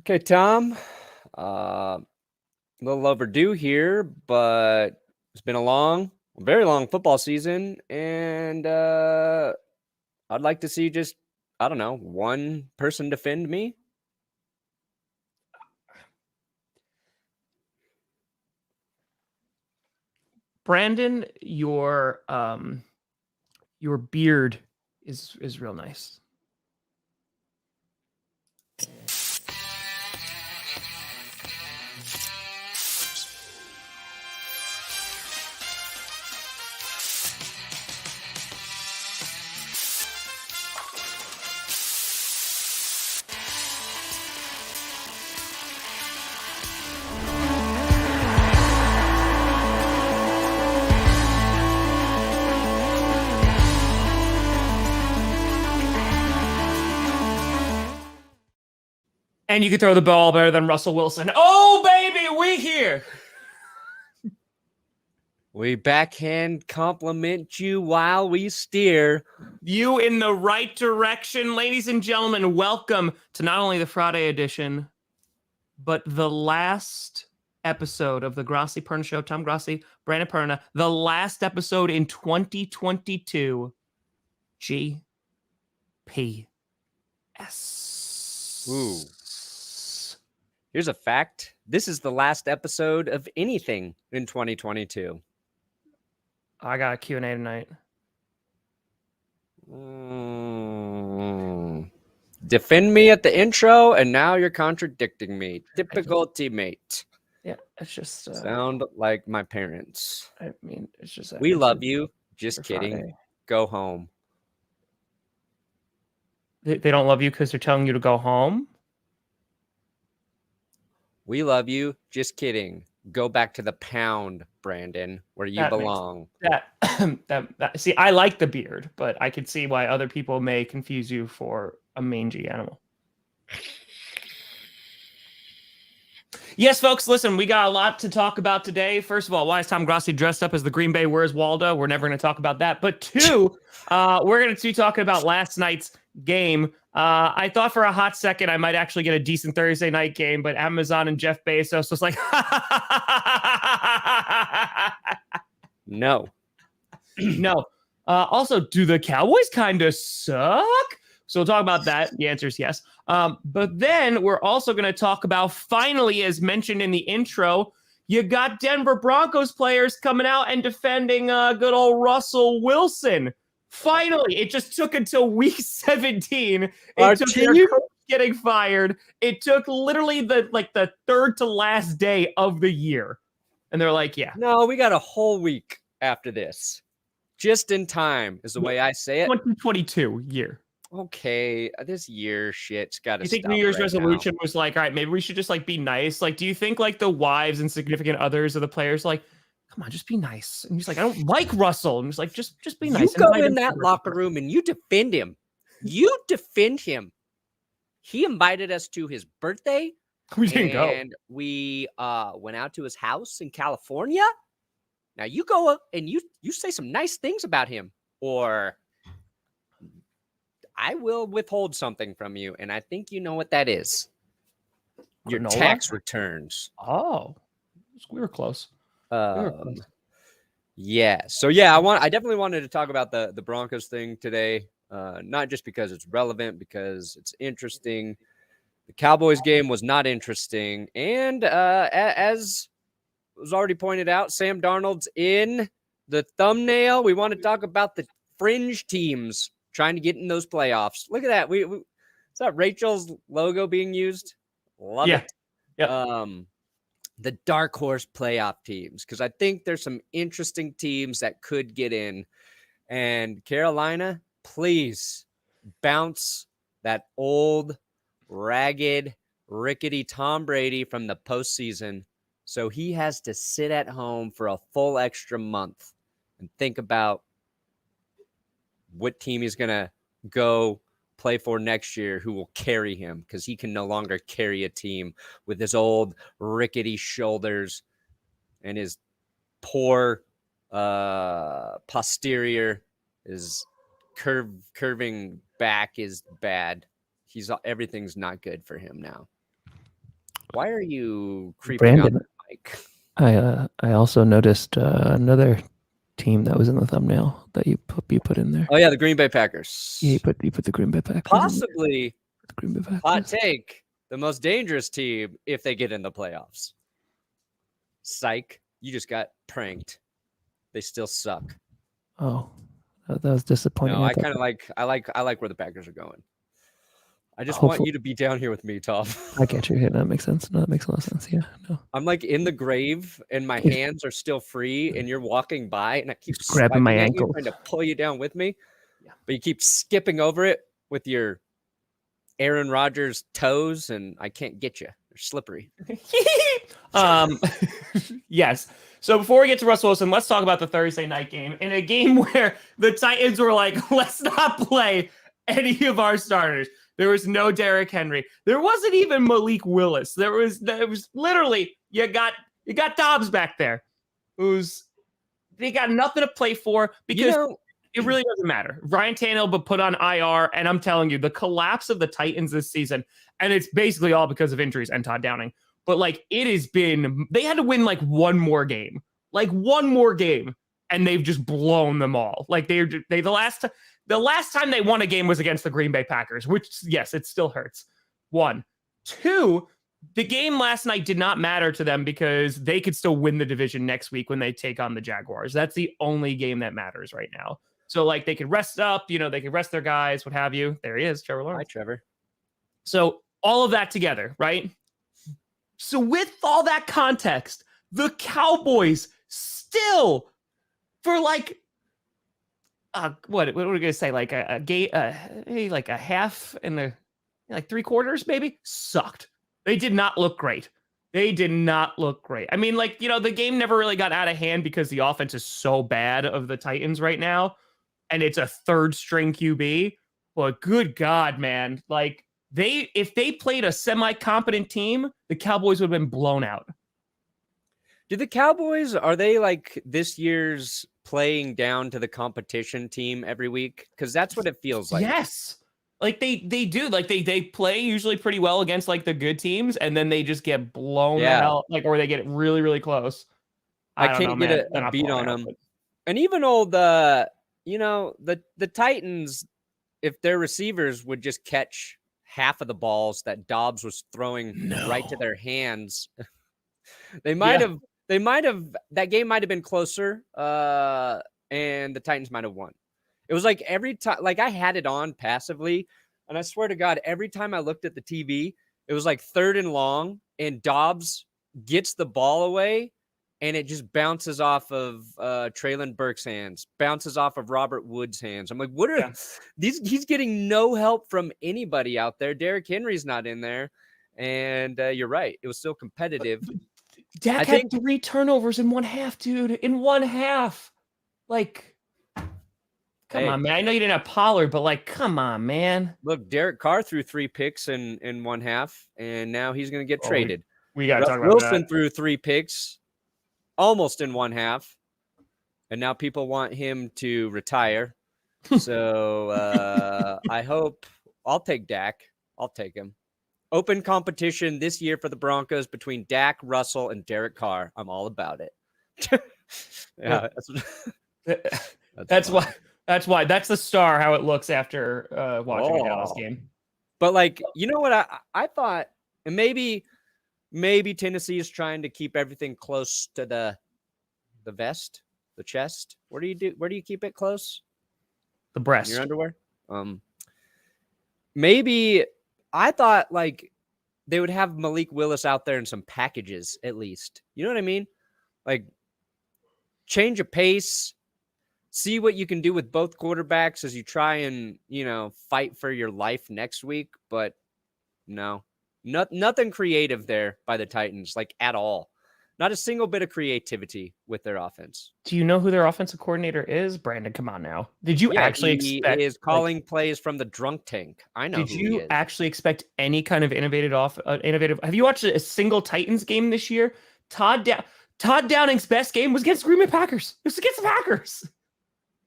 Okay, Tom. A little overdue here, but it's been a very long football season, and I'd like to see just, I don't know, one person defend me. Brandon, your beard is real nice. And you can throw the ball better than Russell Wilson. Oh, baby, we here. We backhand compliment you while we steer. You in the right direction. Ladies and gentlemen, welcome to not only the Friday edition, but the last episode of the Grossi Perna Show. Tom Grossi, Brandon Perna, the last episode in 2022. GPS. Ooh. Here's a fact. This is the last episode of anything in 2022. I got a Q&A tonight. Defend me at the intro, and now you're contradicting me. Typical teammate. Yeah, it's just... Sound like my parents. I mean, it's just... We love you. Just kidding. Friday. Go home. They don't love you because they're telling you to go home? We love you. Just kidding. Go back to the pound, Brandon, where you belong. See, I like the beard, but I could see why other people may confuse you for a mangy animal. Yes, folks, listen, we got a lot to talk about today. First of all, why is Tom Grossi dressed up as the Green Bay Where's Waldo? We're never going to talk about that. But two, we're going to be talking about last night's game. I thought for a hot second I might actually get a decent Thursday night game, but Amazon and Jeff Bezos was like, no. No. Also, do the Cowboys kind of suck? So we'll talk about that. The answer is yes. But then we're also going to talk about, finally, as mentioned in the intro, you got Denver Broncos players coming out and defending good old Russell Wilson. Finally, it just took until week 17. It took their coach getting fired. It took literally the third to last day of the year. And they're like, yeah. No, we got a whole week after this. Just in time is the way I say it. 2022 year. Okay, this year shit's got to stop. You think New Year's resolution was like, all right, maybe we should just like be nice? Like, do you think like the wives and significant others of the players like, come on, just be nice? And he's like, I don't like Russell. And he's like, just be nice. You go in that locker room and you defend him. You defend him. He invited us to his birthday. We didn't go. And we went out to his house in California. Now you go and you say some nice things about him, or I will withhold something from you, and I think you know what that is. Your tax returns. Oh, we were close. Yeah. So yeah, I definitely wanted to talk about the Broncos thing today. Not just because it's relevant, because it's interesting. The Cowboys game was not interesting, and as was already pointed out, Sam Darnold's in the thumbnail. We want to talk about the fringe teams trying to get in those playoffs. Look at that. Is that Rachel's logo being used? Love it. Yeah. The dark horse playoff teams, because I think there's some interesting teams that could get in. And Carolina, please bounce that old, ragged, rickety Tom Brady from the postseason, so he has to sit at home for a full extra month and think about what team he's going to go play for next year, who will carry him, because he can no longer carry a team with his old rickety shoulders and his poor posterior, his curving back is bad. Everything's not good for him now. Why are you creeping on the mic? I also noticed another team that was in the thumbnail that you put in there. Oh yeah, the Green Bay Packers. Yeah, you put the Green Bay Packers. Possibly, the Green Bay Packers. hot take, the most dangerous team if they get in the playoffs. Psych, you just got pranked. They still suck. Oh, that was disappointing. No, I like where the Packers are going. I just want you to be down here with me, Tom. I get you. Yeah, that makes sense. No, that makes a lot of sense. Yeah, no. I'm like in the grave, and my hands are still free, and you're walking by, and I keep grabbing my ankle, trying to pull you down with me. Yeah. But you keep skipping over it with your Aaron Rodgers toes, and I can't get you. They're slippery. Yes. So before we get to Russell Wilson, let's talk about the Thursday night game. In a game where the Titans were like, let's not play any of our starters. There was no Derrick Henry. There wasn't even Malik Willis. There was literally you got Dobbs back there, they got nothing to play for because it really doesn't matter. Ryan Tannehill but put on IR, and I'm telling you, the collapse of the Titans this season, and it's basically all because of injuries and Todd Downing. But like they had to win like one more game, and they've just blown them all. Like the last time they won a game was against the Green Bay Packers, which, yes, it still hurts. 1. 2, the game last night did not matter to them because they could still win the division next week when they take on the Jaguars. That's the only game that matters right now. So, like, they could rest up, they could rest their guys, what have you. There he is, Trevor Lawrence. Hi, Trevor. So, all of that together, right? So, with all that context, the Cowboys still, for like, what are we gonna say? Like a game, like a half and like 3/4, maybe sucked. They did not look great. I mean, like, the game never really got out of hand because the offense is so bad of the Titans right now, and it's a third string QB. But good God, man, like if they played a semi-competent team, the Cowboys would have been blown out. Do the Cowboys, are they like this year's playing down to the competition team every week? Because that's what it feels like. Yes. Like they do. Like they play usually pretty well against like the good teams, and then they just get blown out, like, or they get really, really close. I can't get a beat on them. And even the Titans, if their receivers would just catch half of the balls that Dobbs was throwing right to their hands, they might have. That game might have been closer, and the Titans might have won. It was like every time, like I had it on passively, and I swear to God, every time I looked at the TV, it was like 3rd and long, and Dobbs gets the ball away, and it just bounces off of Treylon Burks' hands, bounces off of Robert Woods' hands. I'm like, what are these? He's getting no help from anybody out there. Derrick Henry's not in there, and you're right. It was still competitive. Dak had 3 turnovers in one half, dude. In one half. Like, come on, man. I know you didn't have Pollard, but like, come on, man. Look, Derek Carr threw 3 picks in one half, and now he's going to get traded. We got to talk about Wilson that. threw 3 picks almost in one half, and now people want him to retire. So I'll take Dak. I'll take him. Open competition this year for the Broncos between Dak, Russell, and Derek Carr. I'm all about it. That's why. That's the star, how it looks after watching a Dallas game. But like, you know what I thought, and maybe Tennessee is trying to keep everything close to the vest, the chest. Where do you keep it close? The breast. Your underwear? Maybe I thought like they would have Malik Willis out there in some packages at least. You know what I mean? Like change of pace, see what you can do with both quarterbacks as you try and, fight for your life next week. But no, nothing creative there by the Titans, like at all. Not a single bit of creativity with their offense. Do you know who their offensive coordinator is? Brandon, come on now. Did you actually expect... He is calling plays from the drunk tank. I know. Did you actually expect any kind of innovative... Have you watched a single Titans game this year? Todd Downing's best game was against Green Bay Packers. It was against the Packers.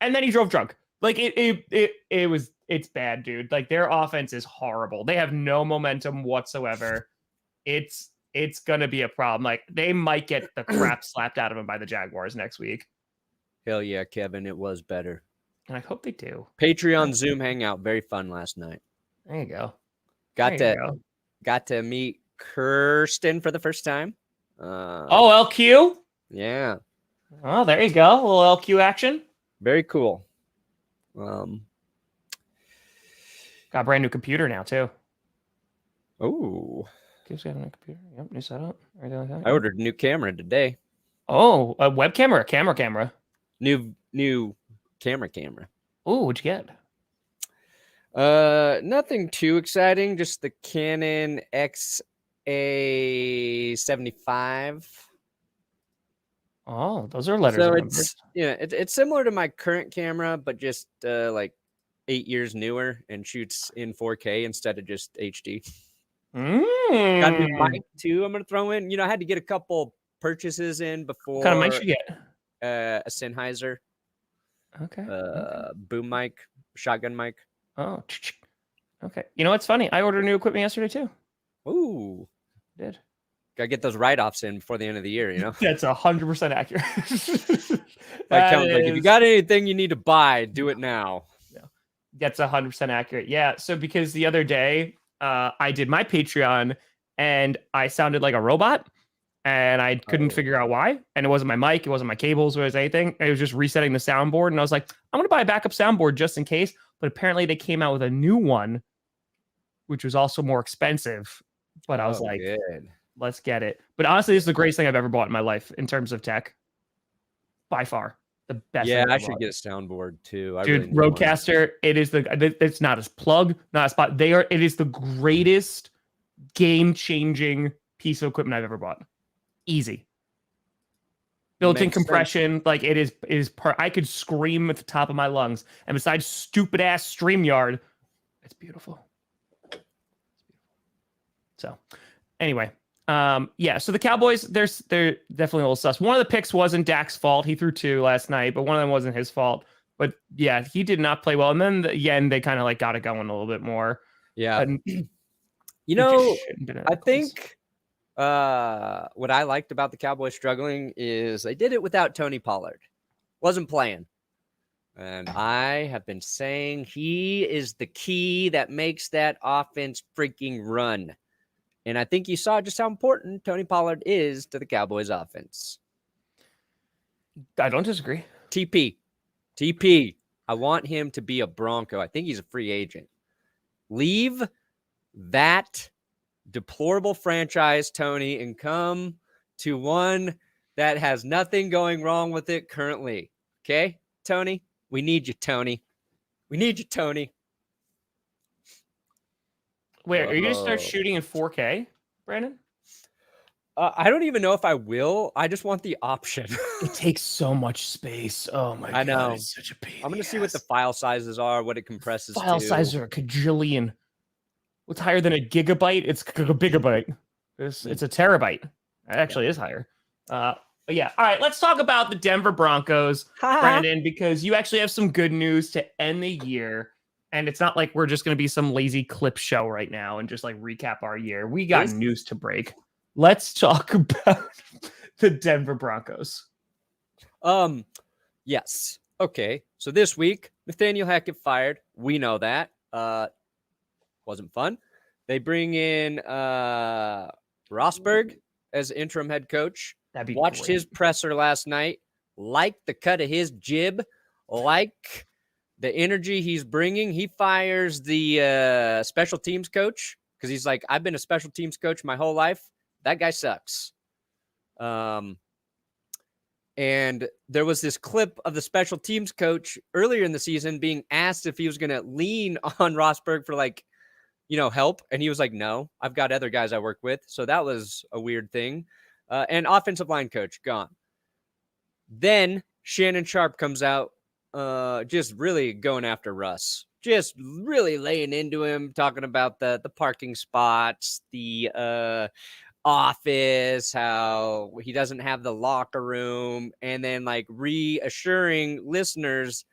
And then he drove drunk. Like it's bad, dude. Like their offense is horrible. They have no momentum whatsoever. It's it's going to be a problem. Like, they might get the crap slapped out of them by the Jaguars next week. Hell yeah, Kevin. It was better. And I hope they do. Patreon Zoom hangout. Very fun last night. There you go. Got to meet Kirsten for the first time. LQ? Yeah. Oh, there you go. A little LQ action. Very cool. Got a brand new computer now, too. Oh. Gibbs got a new computer. Yep, new setup. Everything like that. I ordered a new camera today. Oh, a webcam or a camera? New camera. Oh, what'd you get? Nothing too exciting. Just the Canon XA75. Oh, those are letters. So and numbers. it's similar to my current camera, but just like 8 years newer and shoots in 4K instead of just HD. Got a new mic too. I'm gonna throw in. I had to get a couple purchases in before. What kind of mic you get? A Sennheiser. Okay. Boom mic, shotgun mic. Oh, okay. You know what's funny? I ordered new equipment yesterday too. Ooh, did. Gotta get those write-offs in before the end of the year. That's 100% accurate. If you got anything you need to buy, do it now. Yeah, that's 100% accurate. Yeah. So because the other day, I did my Patreon and I sounded like a robot. And I couldn't figure out why. And it wasn't my mic. It wasn't my cables. It was anything. It was just resetting the soundboard. And I was like, I'm going to buy a backup soundboard just in case. But apparently they came out with a new one, which was also more expensive. But I was like, good. Let's get it. But honestly, this is the greatest thing I've ever bought in my life in terms of tech. By far. The best. Yeah, I should get a soundboard too. Dude, Rodecaster, it's not a plug, not a spot. It is the greatest game-changing piece of equipment I've ever bought. Easy. Built-in compression, sense. Like it is I could scream at the top of my lungs. And besides stupid ass StreamYard, it's beautiful. So anyway, so the Cowboys, they're definitely a little sus. One of the picks wasn't Dak's fault. He threw 2 last night, but one of them wasn't his fault. But yeah, he did not play well. And then again, they kind of like got it going a little bit more. Yeah. I think what I liked about the Cowboys struggling is they did it without Tony Pollard. Wasn't playing. And I have been saying he is the key that makes that offense freaking run. And I think you saw just how important Tony Pollard is to the Cowboys offense. I don't disagree. TP. I want him to be a Bronco. I think he's a free agent. Leave that deplorable franchise, Tony, and come to one that has nothing going wrong with it currently. Okay, Tony? We need you, Tony. We need you, Tony. Wait, are you going to start shooting in 4K, Brandon? I don't even know if I will. I just want the option. It takes so much space. Oh my God. I know. It's such a pain. I'm going to see what the file sizes are, what it compresses to. File sizes are a cajillion. What's higher than a gigabyte? It's a gigabyte. It's a terabyte. It actually is higher. But yeah. All right. Let's talk about the Denver Broncos, Brandon, because you actually have some good news to end the year. And it's not like we're just going to be some lazy clip show right now and just like recap our year. We got news to break. Let's talk about the Denver Broncos. Yes. Okay. So this week, Nathaniel Hackett fired. We know that. Wasn't fun. They bring in Rosberg as interim head coach. That'd be Watched great. his presser last night. Liked the cut of his jib. Like the energy he's bringing. He fires the special teams coach because he's like, I've been a special teams coach my whole life. That guy sucks. And there was this clip of the special teams coach earlier in the season being asked if he was going to lean on Rosberg for help. And he was like, no, I've got other guys I work with. So that was a weird thing. And offensive line coach gone. Then Shannon Sharp comes out, just really going after Russ, just really laying into him, talking about the parking spots, the office, how he doesn't have the locker room, and then like reassuring listeners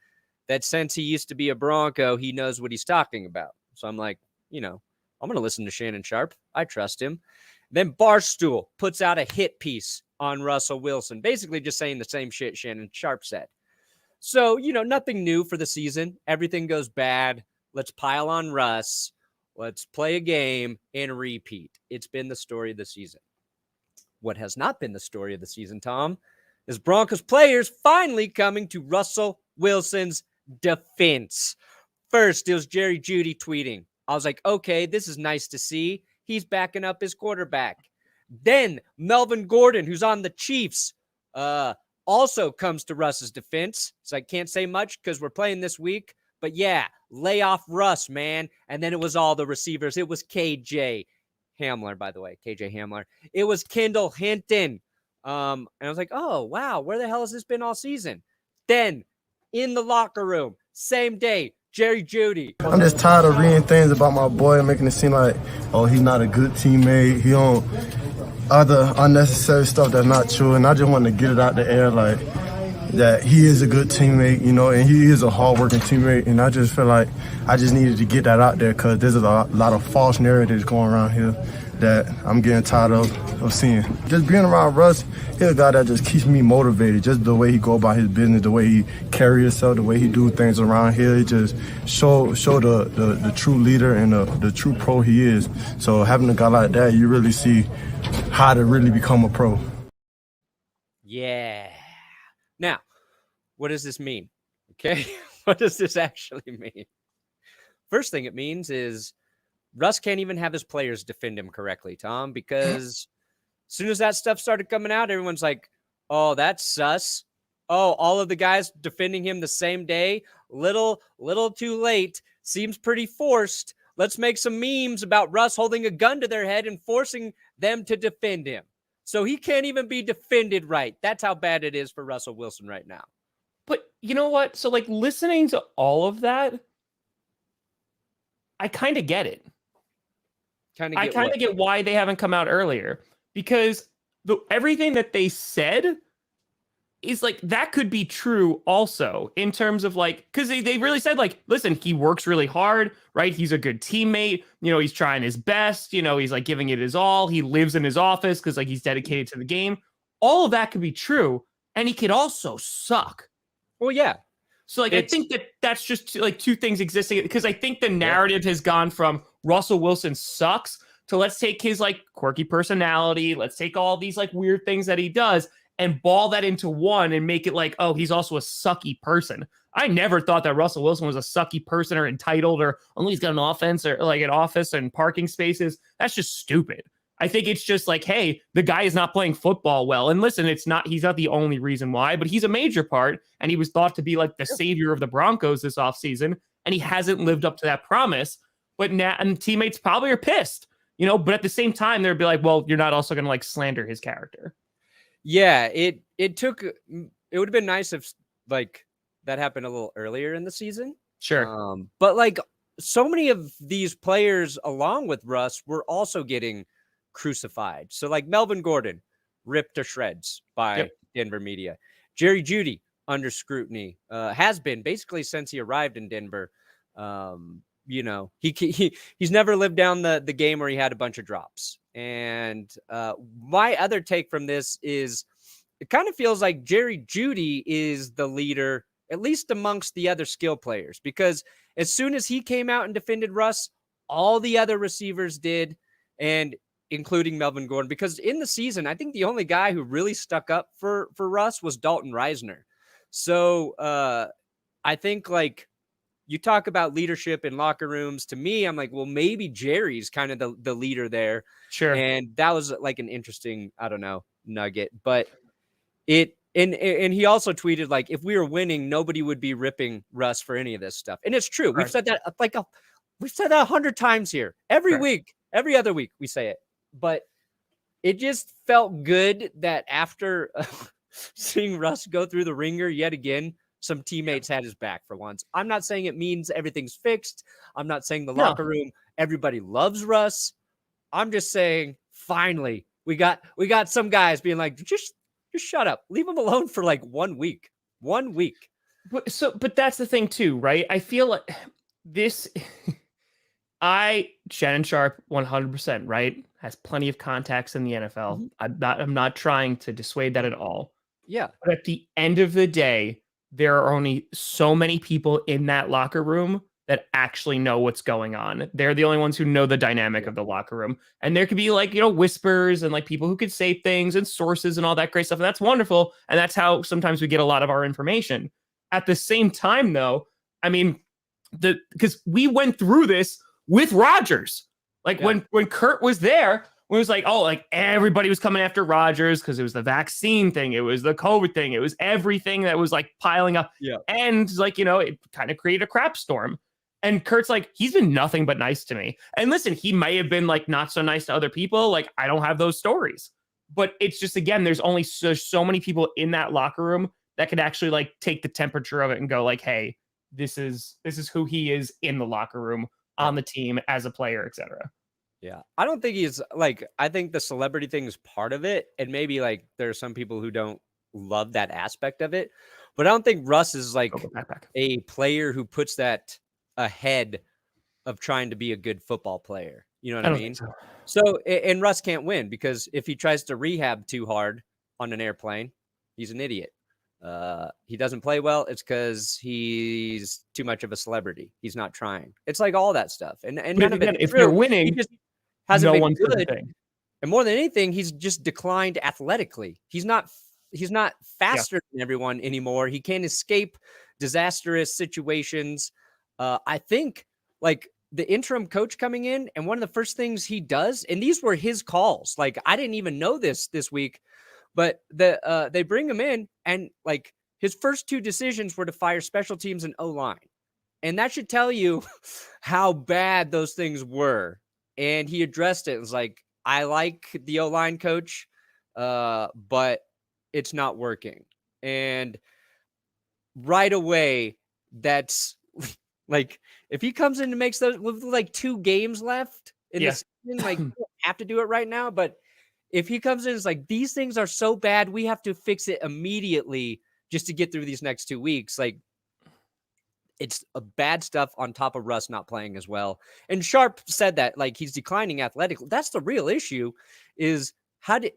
that since he used to be a Bronco, he knows what he's talking about. So I'm like, I I'm going to listen to Shannon Sharp. I trust him. Then Barstool puts out a hit piece on Russell Wilson, basically just saying the same shit Shannon Sharp said. So, nothing new for the season. Everything goes bad. Let's pile on Russ. Let's play a game and repeat. It's been the story of the season. What has not been the story of the season, Tom, is Broncos players finally coming to Russell Wilson's defense. First, it was Jerry Jeudy tweeting. I was like, okay, this is nice to see. He's backing up his quarterback. Then Melvin Gordon, who's on the Chiefs, also comes to Russ's defense. So I can't say much because we're playing this week. But yeah, lay off Russ, man. And then it was all the receivers. It was KJ Hamler, by the way. KJ Hamler. It was Kendall Hinton. And I was like, oh, wow, where the hell has this been all season? Then in the locker room, same day, Jerry Jeudy. I'm just tired of reading things about my boy and making it seem like, oh, he's not a good teammate. He don't other unnecessary stuff that's not true. And I just want to get it out the air like that he is a good teammate, and he is a hardworking teammate. And I just feel like I just needed to get that out there because there's a lot of false narratives going around here that I'm getting tired of seeing. Just being around Russ, he's a guy that just keeps me motivated. Just the way he go about his business, the way he carry himself, the way he do things around here. He just show the true leader and the true pro he is. So having a guy like that, you really see how to really become a pro. Yeah. Now, what does this mean? Okay. What does this actually mean? First thing it means is Russ can't even have his players defend him correctly, Tom, because as soon as that stuff started coming out, everyone's like, oh, that's sus. Oh, all of the guys defending him the same day. Little too late. Seems pretty forced. Let's make some memes about Russ holding a gun to their head and forcing them to defend him. So he can't even be defended right. That's how bad it is for Russell Wilson right now. But you know what? So listening to all of that, I kind of get it. I kind of get why they haven't come out earlier, because everything that they said is that could be true also in terms of because they really said listen, he works really hard, right? He's a good teammate. He's trying his best. He's giving it his all. He lives in his office because he's dedicated to the game. All of that could be true. And he could also suck. Well, yeah. So I think that's just two things existing, because I think the narrative has gone from Russell Wilson sucks to let's take his quirky personality. Let's take all these weird things that he does and ball that into one and make it oh, he's also a sucky person. I never thought that Russell Wilson was a sucky person or entitled or only he's got an offense or an office and parking spaces. That's just stupid. I think it's just hey, the guy is not playing football well. And listen, he's not the only reason why, but he's a major part. And he was thought to be the savior of the Broncos this offseason. And he hasn't lived up to that promise. But now, and teammates probably are pissed, but at the same time, they'd be well, you're not also going to slander his character. Yeah, it would have been nice if that happened a little earlier in the season. Sure. But so many of these players along with Russ were also getting crucified. So Melvin Gordon ripped to shreds by Denver media. Jerry Jeudy under scrutiny, has been basically since he arrived in Denver. He's never lived down the game where he had a bunch of drops. And my other take from this is it kind of feels like Jerry Jeudy is the leader, at least amongst the other skill players, because as soon as he came out and defended Russ, all the other receivers did, and including Melvin Gordon, because in the season, I think the only guy who really stuck up for Russ was Dalton Reisner. So I think you talk about leadership in locker rooms. To me, I'm well, maybe Jerry's kind of the leader there. Sure. And that was an interesting, I don't know, nugget. But and he also tweeted if we were winning, nobody would be ripping Russ for any of this stuff. And it's true. We've said that we've said that 100 times here. Every week, every other week we say it. But it just felt good that after seeing Russ go through the ringer yet again, some teammates had his back for once. I'm not saying it means everything's fixed. I'm not saying the locker room, everybody loves Russ. I'm just saying, finally, we got some guys being just shut up. Leave him alone for 1 week. 1 week. But that's the thing too, right? I feel this, I Shannon Sharp, 100%, right? Has plenty of contacts in the NFL. I'm not trying to dissuade that at all. Yeah. But at the end of the day, there are only so many people in that locker room that actually know what's going on. They're the only ones who know the dynamic of the locker room. And there could be like, whispers and like people who could say things and sources and all that great stuff. And that's wonderful. And that's how sometimes we get a lot of our information. At the same time, though, I mean, because we went through this with Rodgers. Like when Kurt was there, it was like, oh, like everybody was coming after Rodgers because it was the vaccine thing. It was the COVID thing. It was everything that was like piling up. Yeah. And like, it kind of created a crap storm. And Kurt's like, he's been nothing but nice to me. And listen, he may have been like not so nice to other people. Like, I don't have those stories. But it's just, again, there's only so many people in that locker room that could actually like take the temperature of it and go like, hey, this is who he is in the locker room, on the team, as a player, etc. Yeah. I don't think he's like, I think the celebrity thing is part of it. And maybe like there are some people who don't love that aspect of it. But I don't think Russ is like a player who puts that ahead of trying to be a good football player. You know what I mean? So, and Russ can't win because if he tries to rehab too hard on an airplane, he's an idiot. He doesn't play well. It's because he's too much of a celebrity. He's not trying. It's like all that stuff. And none of it, if you're winning, he just hasn't no been one's good. And more than anything, he's just declined athletically. He's not faster than everyone anymore. He can't escape disastrous situations. I think like the interim coach coming in, and one of the first things he does, and these were his calls. Like I didn't even know this week, but they bring him in, and like his first two decisions were to fire special teams and O-line. And that should tell you how bad those things were. And he addressed it. It was like, I like the O-line coach, but it's not working. And right away, that's like, if he comes in and makes those with like 2 games left in the season, like you don't have to do it right now. But if he comes in, it's like, these things are so bad, we have to fix it immediately just to get through these next 2 weeks. Like, it's a bad stuff on top of Russ not playing as well. And Sharp said that like he's declining athletically. That's the real issue, is how do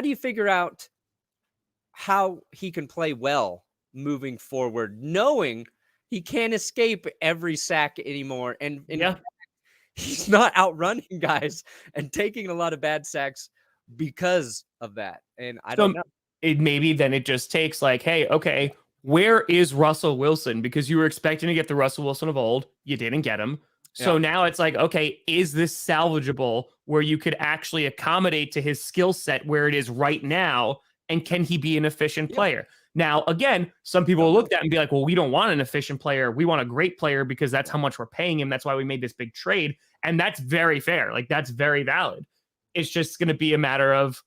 you figure out how he can play well moving forward, knowing he can't escape every sack anymore. And fact, he's not outrunning guys and taking a lot of bad sacks because of that. And I don't know. Maybe then it just takes like, hey, okay, where is Russell Wilson? Because you were expecting to get the Russell Wilson of old. You didn't get him. So now it's like, okay, is this salvageable where you could actually accommodate to his skill set where it is right now? And can he be an efficient player? Now, again, some people will look at that and be like, well, we don't want an efficient player. We want a great player because that's how much we're paying him. That's why we made this big trade. And that's very fair. Like, that's very valid. It's just going to be a matter of,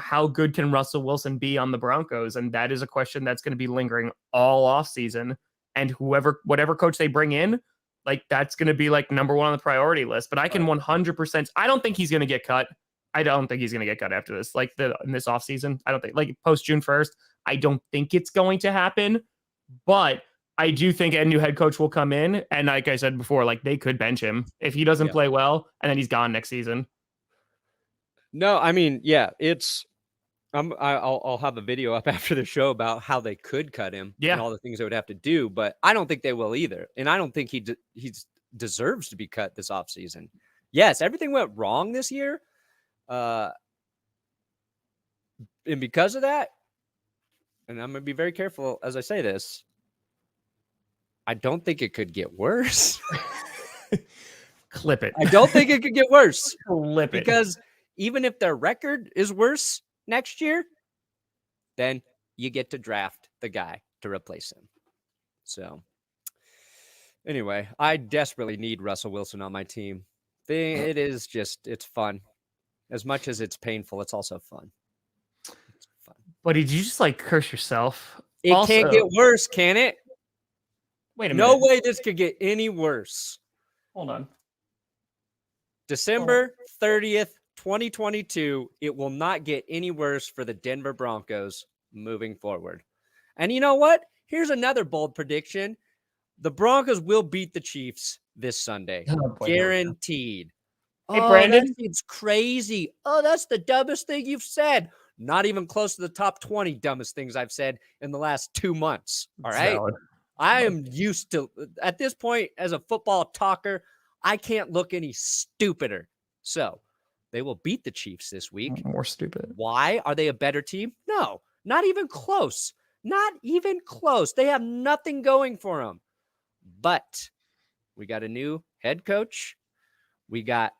how good can Russell Wilson be on the Broncos? And that is a question that's going to be lingering all offseason. And whatever coach they bring in, like, that's going to be like number one on the priority list. But I can 100%, I don't think he's going to get cut. I don't think he's going to get cut after this, like in this offseason. I don't think, like, post June 1st, I don't think it's going to happen. But I do think a new head coach will come in. And like I said before, like, they could bench him if he doesn't play well, and then he's gone next season. No, I mean, I'll have a video up after the show about how they could cut him and all the things they would have to do, but I don't think they will either. And I don't think he deserves to be cut this offseason. Yes, everything went wrong this year. And because of that, and I'm going to be very careful as I say this, I don't think it could get worse. Clip it. I don't think it could get worse. Clip it. Because even if their record is worse next year, then you get to draft the guy to replace him. So anyway, I desperately need Russell Wilson on my team. It's fun. As much as it's painful, it's also fun. It's fun. But did you just like curse yourself? It can't get worse, can it? Wait a minute. No way this could get any worse. Hold on. December 30th, 2022, it will not get any worse for the Denver Broncos moving forward. And you know what? Here's another bold prediction. The Broncos will beat the Chiefs this Sunday. Oh, boy, Guaranteed. Hey, Oh, Brandon. that seems crazy. Oh, that's the dumbest thing you've said. Not even close to the top 20 dumbest things I've said in the last 2 months. All right. Valid. I am used to, at this point, as a football talker, I can't look any stupider. So they will beat the Chiefs this week. More stupid. Why? Are they a better team? No, not even close. Not even close. They have nothing going for them. But we got a new head coach. We got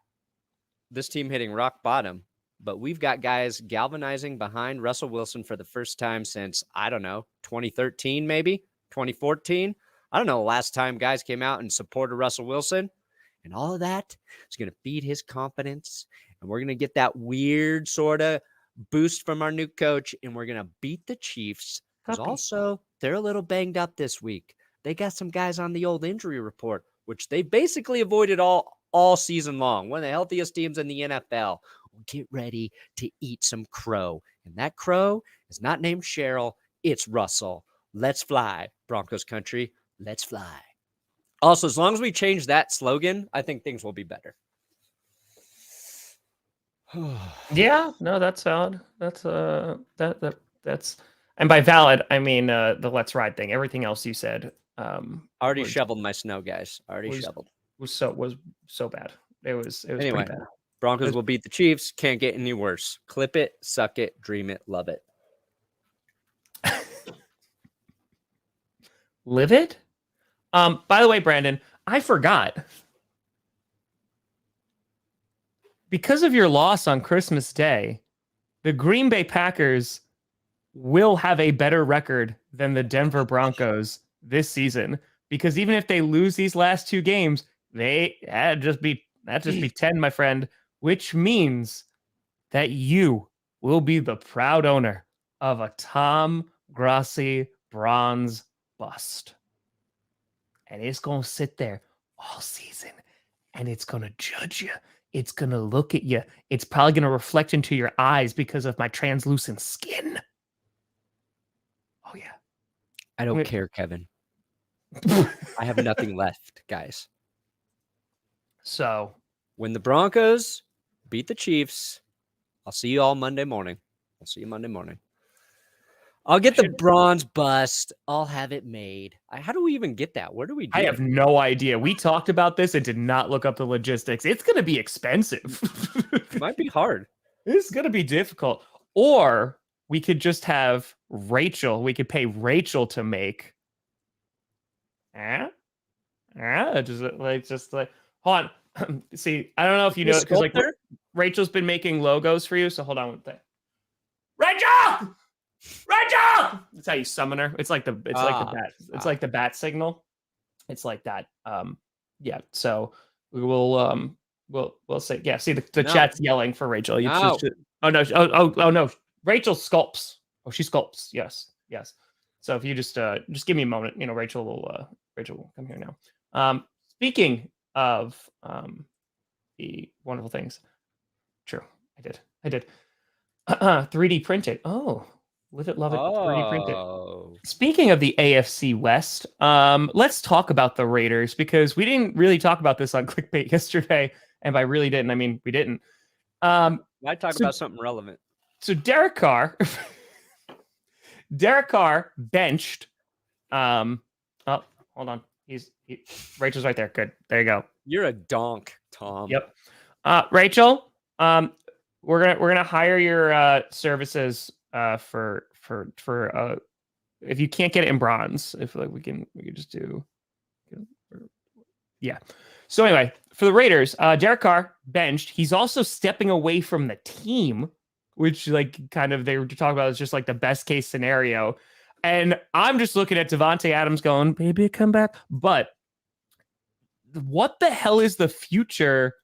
this team hitting rock bottom, but we've got guys galvanizing behind Russell Wilson for the first time since, I don't know, 2013, maybe 2014. I don't know the last time guys came out and supported Russell Wilson. And all of that is going to feed his confidence. And we're going to get that weird sort of boost from our new coach. And we're going to beat the Chiefs. Because also, they're a little banged up this week. They got some guys on the old injury report, which they basically avoided all season long. One of the healthiest teams in the NFL. Get ready to eat some crow. And that crow is not named Cheryl. It's Russell. Let's fly, Broncos country. Let's fly. Also, as long as we change that slogan, I think things will be better. Yeah, no, that's valid. That's that's and by valid, I mean the let's ride thing. Everything else you said already shoveled my snow, guys. Already shoveled. Was so bad. It was anyway, pretty bad. Broncos will beat the Chiefs. Can't get any worse. Clip it, suck it, dream it, love it. Live it? By the way, Brandon, I forgot. Because of your loss on Christmas Day, the Green Bay Packers will have a better record than the Denver Broncos this season. Because even if they lose these last 2 games, that'd just be 10, my friend, which means that you will be the proud owner of a Tom Grossi bronze bust. And it's going to sit there all season, and it's going to judge you. It's going to look at you. It's probably going to reflect into your eyes because of my translucent skin. Oh, yeah. I don't care, Kevin. I have nothing left, guys. So, when the Broncos beat the Chiefs, I'll see you all Monday morning. I'll see you Monday morning. I'll get the bronze bust. I'll have it made. How do we even get that? Where do we do I have no idea. We talked about this and did not look up the logistics. It's going to be expensive. It might be hard. It's going to be difficult. Or we could just have Rachel. We could pay Rachel to make. Just like, hold on. See, I don't know if you know it because like Rachel's been making logos for you. So hold on one thing. Rachel! That's how you summon her. It's like the bat. It's like the bat signal. It's like that. Yeah. So we will we'll say yeah. See the chat's yelling for Rachel. No. Oh no. Rachel sculpts. Oh, she sculpts. Yes. So if you just give me a moment, Rachel will come here now. Speaking of the wonderful things. True. I did. 3D printed. Oh. Live it, love it. 3D printed. Speaking of the AFC West, let's talk about the Raiders because we didn't really talk about this on Clickbait yesterday, and by really didn't, I mean we didn't. I talk about something relevant. So Derek Carr benched. Oh, hold on. Rachel's right there. Good. There you go. You're a donk, Tom. Yep. Rachel, we're gonna hire your services. For if you can't get it in bronze, if like we can just do, yeah. So anyway, for the Raiders, Derek Carr benched. He's also stepping away from the team, which like kind of they were talking about is just like the best case scenario. And I'm just looking at Devontae Adams going, maybe come back. But what the hell is the future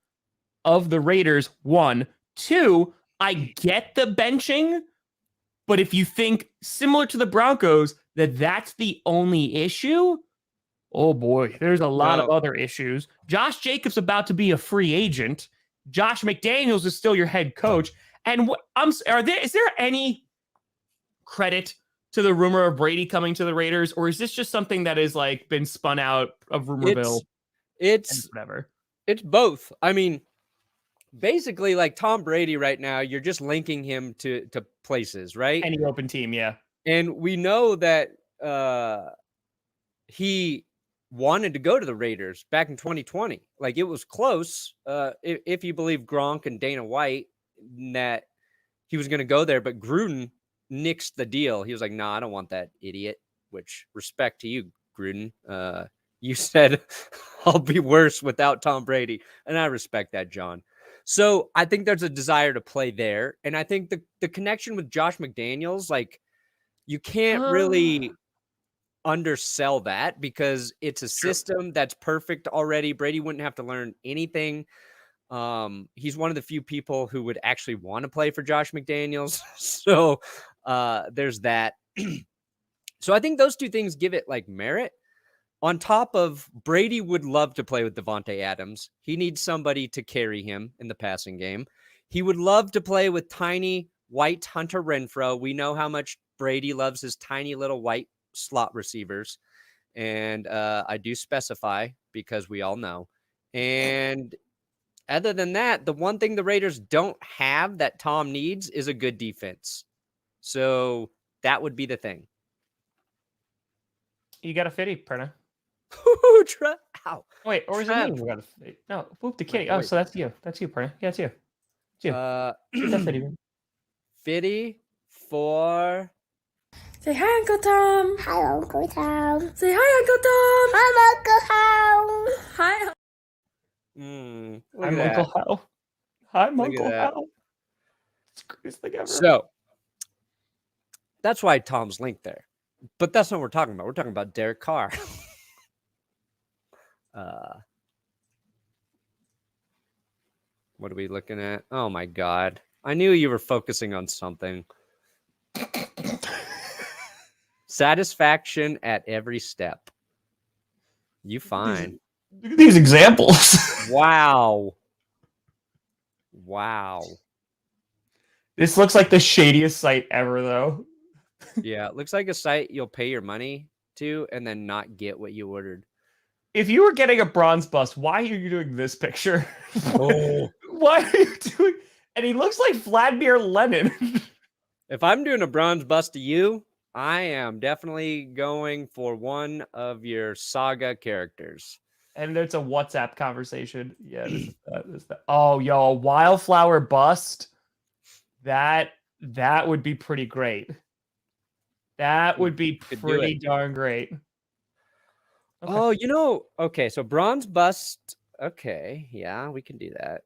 of the Raiders? 1, 2. I get the benching. But if you think similar to the Broncos, that's the only issue, oh boy, there's a lot of other issues. Josh Jacobs about to be a free agent. Josh McDaniels is still your head coach. And is there any credit to the rumor of Brady coming to the Raiders, or is this just something that is like been spun out of Rumorville? It's whatever. It's both. I mean, basically, like Tom Brady right now, you're just linking him to places, right? Any open team, yeah. And we know that he wanted to go to the Raiders back in 2020. Like, it was close, if you believe Gronk and Dana White, that he was going to go there, but Gruden nixed the deal. He was like, "Nah, I don't want that idiot." Which, respect to you, Gruden. You said I'll be worse without Tom Brady, and I respect that, John. So I think there's a desire to play there, and I think the connection with Josh McDaniels, like, you can't really undersell that because it's a system that's perfect already. Brady wouldn't have to learn anything. He's one of the few people who would actually want to play for Josh McDaniels. So there's that. So I think those two things give it like merit. On top of, Brady would love to play with Devontae Adams. He needs somebody to carry him in the passing game. He would love to play with tiny white Hunter Renfrow. We know how much Brady loves his tiny little white slot receivers. And I do specify because we all know. And other than that, the one thing the Raiders don't have that Tom needs is a good defense. So that would be the thing. You got a fitty, Perna. Ow. Wait, or is it me? No, whoop the kitty. Oh, so that's you. That's you, Perna. Yeah, it's you. It's you. Shoot that fitty. Fitty for... Say hi, Uncle Tom. Hi, Uncle Tom. Say hi, Uncle Tom. Hi, Uncle Tom. Hi. I'm Uncle Hal. I'm Uncle Hal. It's the greatest thing ever. So, that's why Tom's linked there. But that's not what we're talking about. We're talking about Derek Carr. What are we looking at? Oh, my God. I knew you were focusing on something. Satisfaction at every step. You fine. Look at these examples. Wow. This looks like the shadiest site ever, though. Yeah, it looks like a site you'll pay your money to and then not get what you ordered. If you were getting a bronze bust, why are you doing this picture? Oh. Why are you doing... And he looks like Vladimir Lenin. If I'm doing a bronze bust to you, I am definitely going for one of your saga characters. And it's a WhatsApp conversation. Yeah, this is that. Oh, yo, a wildflower bust. That would be pretty great. That would be pretty darn great. Okay. Oh, okay, so bronze bust. Okay, yeah, we can do that.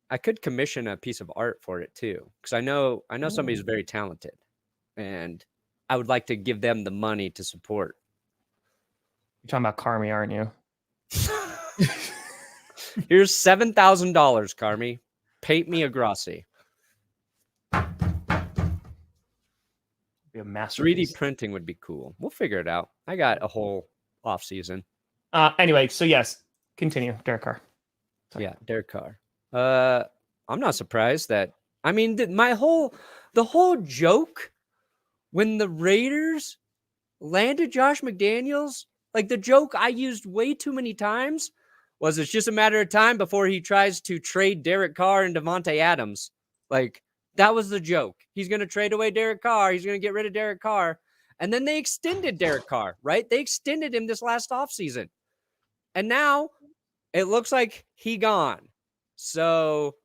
I could commission a piece of art for it too, because I know somebody's very talented, and I would like to give them the money to support. You're talking about Carmi, aren't you? Here's $7,000, Carmi. Paint me a Grossi. Be a masterpiece. 3D printing would be cool. We'll figure it out. I got a whole off season. Anyway, so yes, continue, Derek Carr. Sorry. Yeah, Derek Carr. I'm not surprised that. I mean, the whole joke when the Raiders landed Josh McDaniels, like the joke I used way too many times was it's just a matter of time before he tries to trade Derek Carr and Devontae Adams. Like, that was the joke. He's going to trade away Derek Carr. He's going to get rid of Derek Carr. And then they extended Derek Carr, right? They extended him this last offseason. And now it looks like he gone. So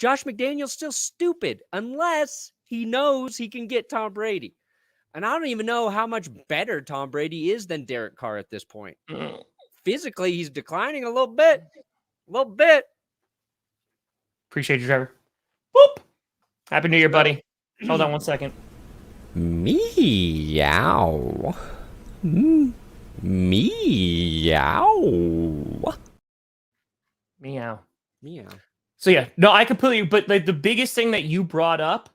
Josh McDaniel's still stupid unless he knows he can get Tom Brady. And I don't even know how much better Tom Brady is than Derek Carr at this point. Physically, he's declining a little bit. Appreciate you, Trevor. Whoop. Happy New Year, buddy. Hold on one second. Meow. Meow. So yeah, no, I completely, but like the biggest thing that you brought up,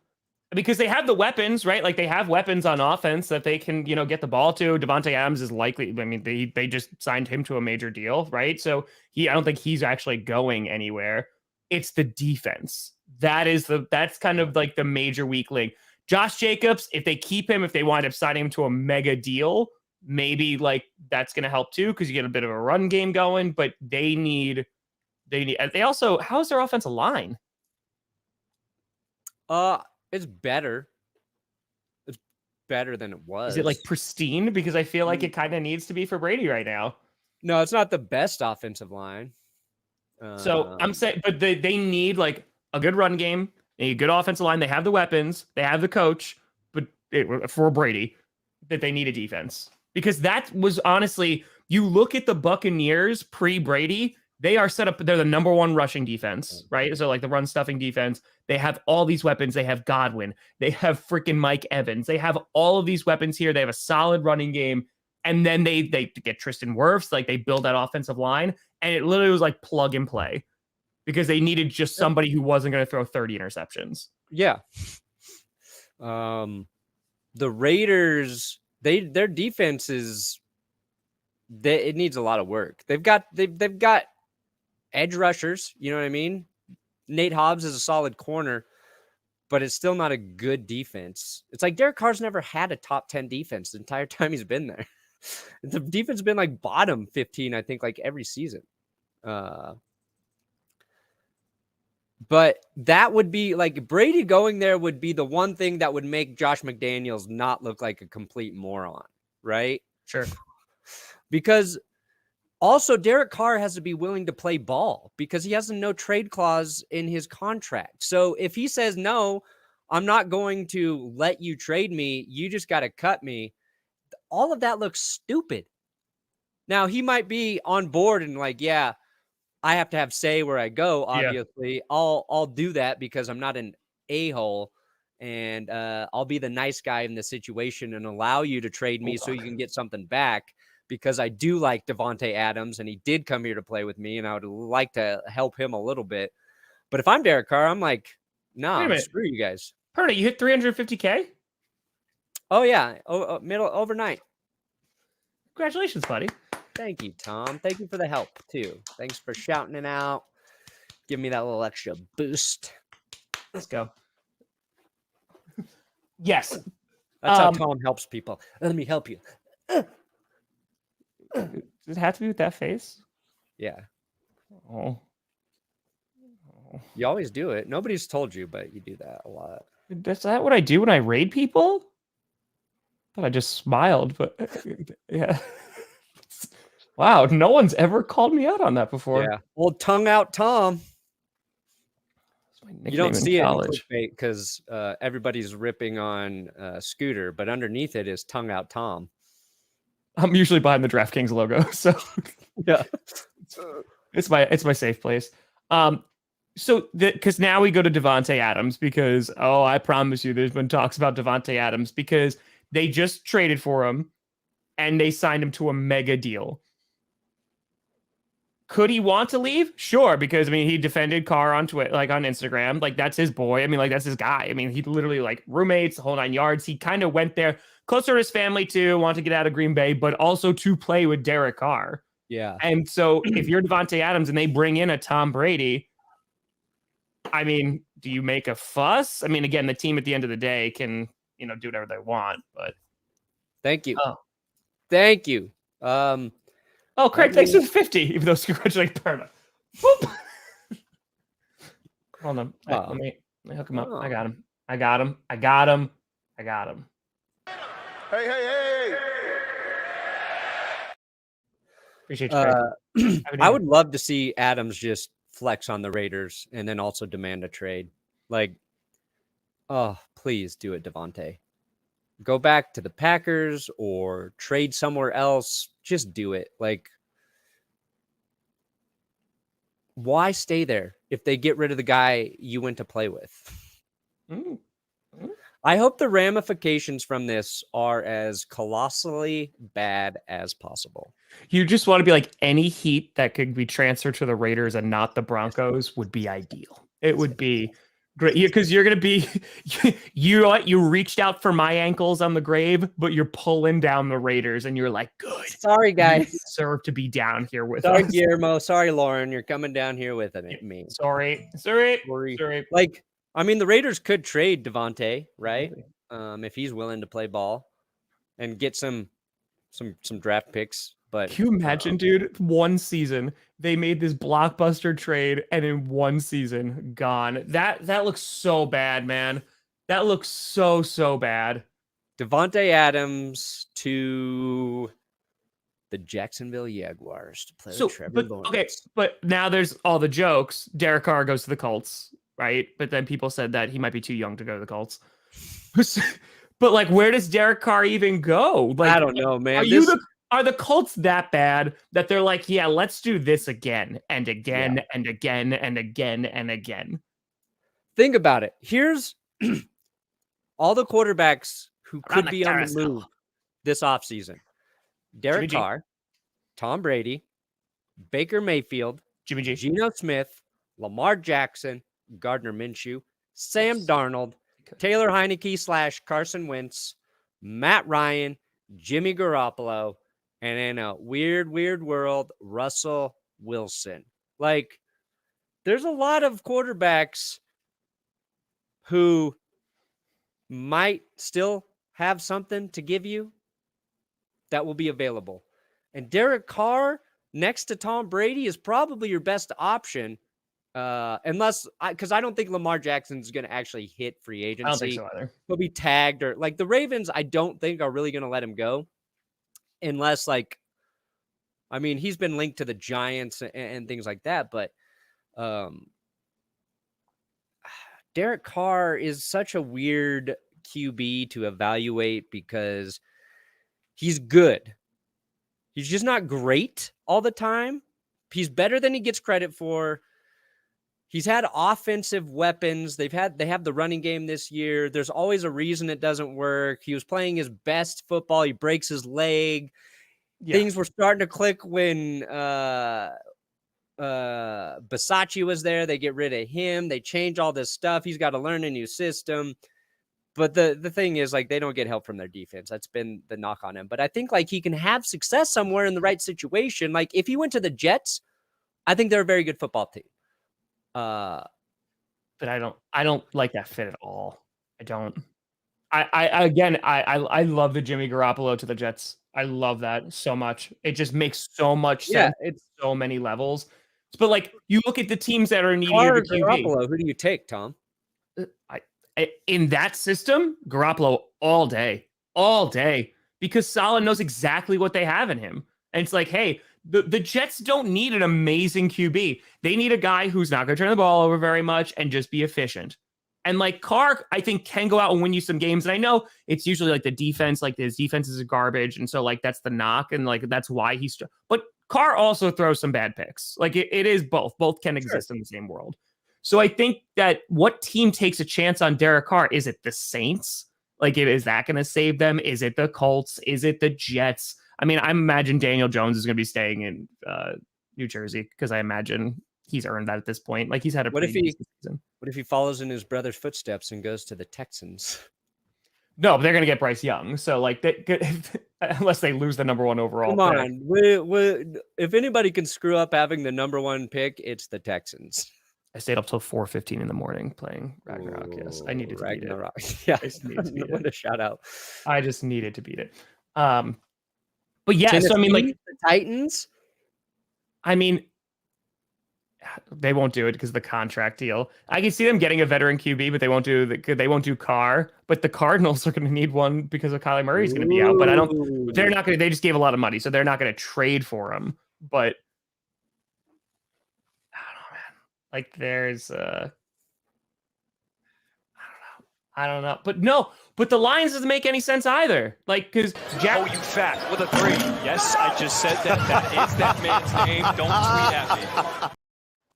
because they have the weapons, right? Like they have weapons on offense that they can, get the ball to. Devontae Adams is likely, I mean, they just signed him to a major deal, right? So I don't think he's actually going anywhere. It's the defense. That's kind of like the major weak link. Josh Jacobs, if they keep him, if they wind up signing him to a mega deal, maybe like that's going to help too because you get a bit of a run game going. But they also, how's their offensive line? It's better. It's better than it was. Is it like pristine? Because I feel like it kind of needs to be for Brady right now. No, it's not the best offensive line. So I'm saying, but they need like a good run game, a good offensive line. They have the weapons, they have the coach, but for Brady, that they need a defense because that was honestly, you look at the Buccaneers pre-Brady, they are set up. They're the number one rushing defense, right? So like the run stuffing defense. They have all these weapons. They have Godwin. They have freaking Mike Evans. They have all of these weapons here. They have a solid running game. And then they get Tristan Wirfs, like they build that offensive line, and it literally was like plug and play because they needed just somebody who wasn't going to throw 30 interceptions. Yeah. The Raiders, their defense is it needs a lot of work. They've got edge rushers, you know what I mean? Nate Hobbs is a solid corner, but it's still not a good defense. It's like Derek Carr's never had a top 10 defense the entire time he's been there. The defense has been like bottom 15, I think, like every season. But that would be like Brady going there would be the one thing that would make Josh McDaniels not look like a complete moron, right? Sure. Because also Derek Carr has to be willing to play ball because he has a no trade clause in his contract. So if he says, no, I'm not going to let you trade me, you just got to cut me. All of that looks stupid. Now he might be on board and like, yeah, I have to have say where I go. Obviously, yeah. I'll do that because I'm not an a-hole, and I'll be the nice guy in this situation and allow you to trade me so you can get something back because I do like Devontae Adams and he did come here to play with me and I would like to help him a little bit. But if I'm Derek Carr, I'm like, nah, screw you guys. Perna, you hit 350K? Oh, yeah. Overnight. Congratulations, buddy. Thank you, Tom. Thank you for the help, too. Thanks for shouting it out. Give me that little extra boost. Let's go. Yes. That's how Tom helps people. Let me help you. Does it have to be with that face? Yeah. Oh. You always do it. Nobody's told you, but you do that a lot. Is that what I do when I raid people? Thought I just smiled, but yeah. Wow, no one's ever called me out on that before. Yeah. Well, tongue out Tom. You don't see it in clickbait because everybody's ripping on Scooter, but underneath it is tongue out Tom. I'm usually behind the DraftKings logo, so yeah, it's my safe place. So because now we go to Devontae Adams because I promise you, there's been talks about Devontae Adams because they just traded for him and they signed him to a mega deal. Could he want to leave? Sure, because I mean he defended Carr on Twitter, like on Instagram, like that's his boy. I mean, like that's his guy. I mean, he literally like roommates, the whole 9 yards. He kind of went there closer to his family too, want to get out of Green Bay, but also to play with Derek Carr. Yeah. And so if you're Devontae Adams and they bring in a Tom Brady, I mean, do you make a fuss? I mean, again, the team at the end of the day can, do whatever they want, but thank you. Thank you. Craig, thanks for the 50, even though congratulations, Perna. Hold on. Let me hook him up. I got him. Hey. Appreciate you, Craig. I would love to see Adams just flex on the Raiders and then also demand a trade. Like, please do it, Devontae. Go back to the Packers or trade somewhere else. Just do it. Like, why stay there if they get rid of the guy you went to play with? I hope the ramifications from this are as colossally bad as possible. You just want to be like any Heat that could be transferred to the Raiders and not the Broncos would be ideal. It would be great because you're going to be, you reached out for my ankles on the grave, but you're pulling down the Raiders and you're like, good. Sorry, guys. You deserve to be down here with us. Sorry, us. Guillermo. Sorry, Lauren. You're coming down here with me. Sorry. Like, I mean, the Raiders could trade Devontae, right? If he's willing to play ball and get some some draft picks. But can you imagine, dude? One season they made this blockbuster trade, and in one season, gone. That looks so bad, man. That looks so bad. Devontae Adams to the Jacksonville Jaguars to play with Trevor Lawrence. Okay, but now there's all the jokes. Derek Carr goes to the Colts, right? But then people said that he might be too young to go to the Colts. But like, where does Derek Carr even go? Like, I don't know, man. Are the Colts that bad that they're like, yeah, let's do this again and again and again and again and again? Think about it. Here's all the quarterbacks who could be on the move this offseason. Derek Carr, Tom Brady, Baker Mayfield, Jimmy G, Geno Smith, Lamar Jackson, Gardner Minshew, Sam Darnold, Taylor Heineke / Carson Wentz, Matt Ryan, Jimmy Garoppolo, and in a weird world, Russell Wilson. Like, there's a lot of quarterbacks who might still have something to give you that will be available. And Derek Carr next to Tom Brady is probably your best option. Because I don't think Lamar Jackson is going to actually hit free agency. I don't think so either. He'll be tagged, or like the Ravens, I don't think are really going to let him go unless he's been linked to the Giants and things like that. But Derek Carr is such a weird QB to evaluate because he's good. He's just not great all the time. He's better than he gets credit for. He's had offensive weapons. They have the running game this year. There's always a reason it doesn't work. He was playing his best football. He breaks his leg. Yeah. Things were starting to click when Bisaccia was there. They get rid of him. They change all this stuff. He's got to learn a new system. But the thing is, like, they don't get help from their defense. That's been the knock on him. But I think, like, he can have success somewhere in the right situation. Like, if he went to the Jets, I think they're a very good football team. But I don't like that fit at all. I don't. I love the Jimmy Garoppolo to the Jets. I love that so much. It just makes so much sense. It's so many levels. But like, you look at the teams that are needing the QB. Garoppolo, who do you take, Tom? In that system, Garoppolo all day, because Saleh knows exactly what they have in him. And it's like, hey, the Jets don't need an amazing QB. They need a guy who's not going to turn the ball over very much and just be efficient. And like Carr, I think, can go out and win you some games. And I know it's usually like the defense, like his defense is garbage. And so like, that's the knock. And like, that's why but Carr also throws some bad picks. Like it is both can exist in the same world. So I think that what team takes a chance on Derek Carr? Is it the Saints? Like, is that going to save them? Is it the Colts? Is it the Jets? I mean, I imagine Daniel Jones is going to be staying in New Jersey because I imagine he's earned that at this point. Like, he's had a what if season. What if he follows in his brother's footsteps and goes to the Texans? No, but they're going to get Bryce Young. So, like, unless they lose the number one overall. Come on. If anybody can screw up having the number one pick, it's the Texans. I stayed up till 4:15 in the morning playing Ragnarok. Yes, I needed to beat it. Yeah, I just needed to beat what it. A shout out. I just needed to beat it. But yeah, Tennessee, so I mean, like the Titans. I mean, they won't do it because of the contract deal. I can see them getting a veteran QB, but they won't do Carr. But the Cardinals are going to need one because of Kyler Murray's going to be out. But they're not going to. They just gave a lot of money, so they're not going to trade for him. But like there's I don't know. But the Lions doesn't make any sense either. Like, because Oh, you fat with a 3. Yes, I just said that. That is that man's name. Don't tweet at me.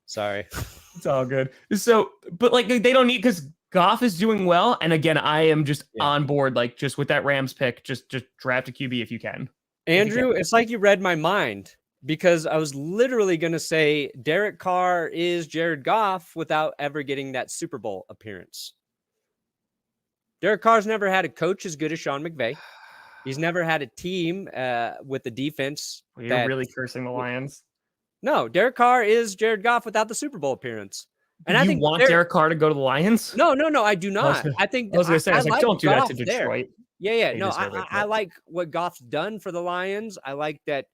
Sorry. It's all good. So, but like they don't need, because Goff is doing well. And again, I am just on board, like just with that Rams pick, just draft a QB if you can. Andrew, it's like you read my mind. Because I was literally going to say Derek Carr is Jared Goff without ever getting that Super Bowl appearance. Derek Carr's never had a coach as good as Sean McVay. He's never had a team with the defense. You're really cursing the Lions. No, Derek Carr is Jared Goff without the Super Bowl appearance. And I think Derek Carr to go to the Lions? No, I do not. I was going to say, don't do that to Detroit. Yeah. They No, deserve it, I but- like what Goff's done for the Lions. I like that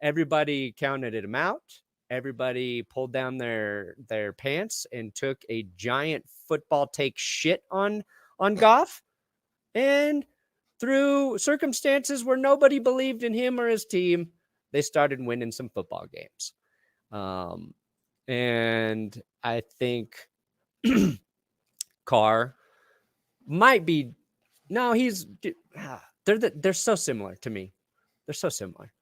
everybody counted him out. Everybody pulled down their pants and took a giant football take shit on Goff. And through circumstances where nobody believed in him or his team, they started winning some football games. And I think Carr might be. No, they're so similar to me. They're so similar.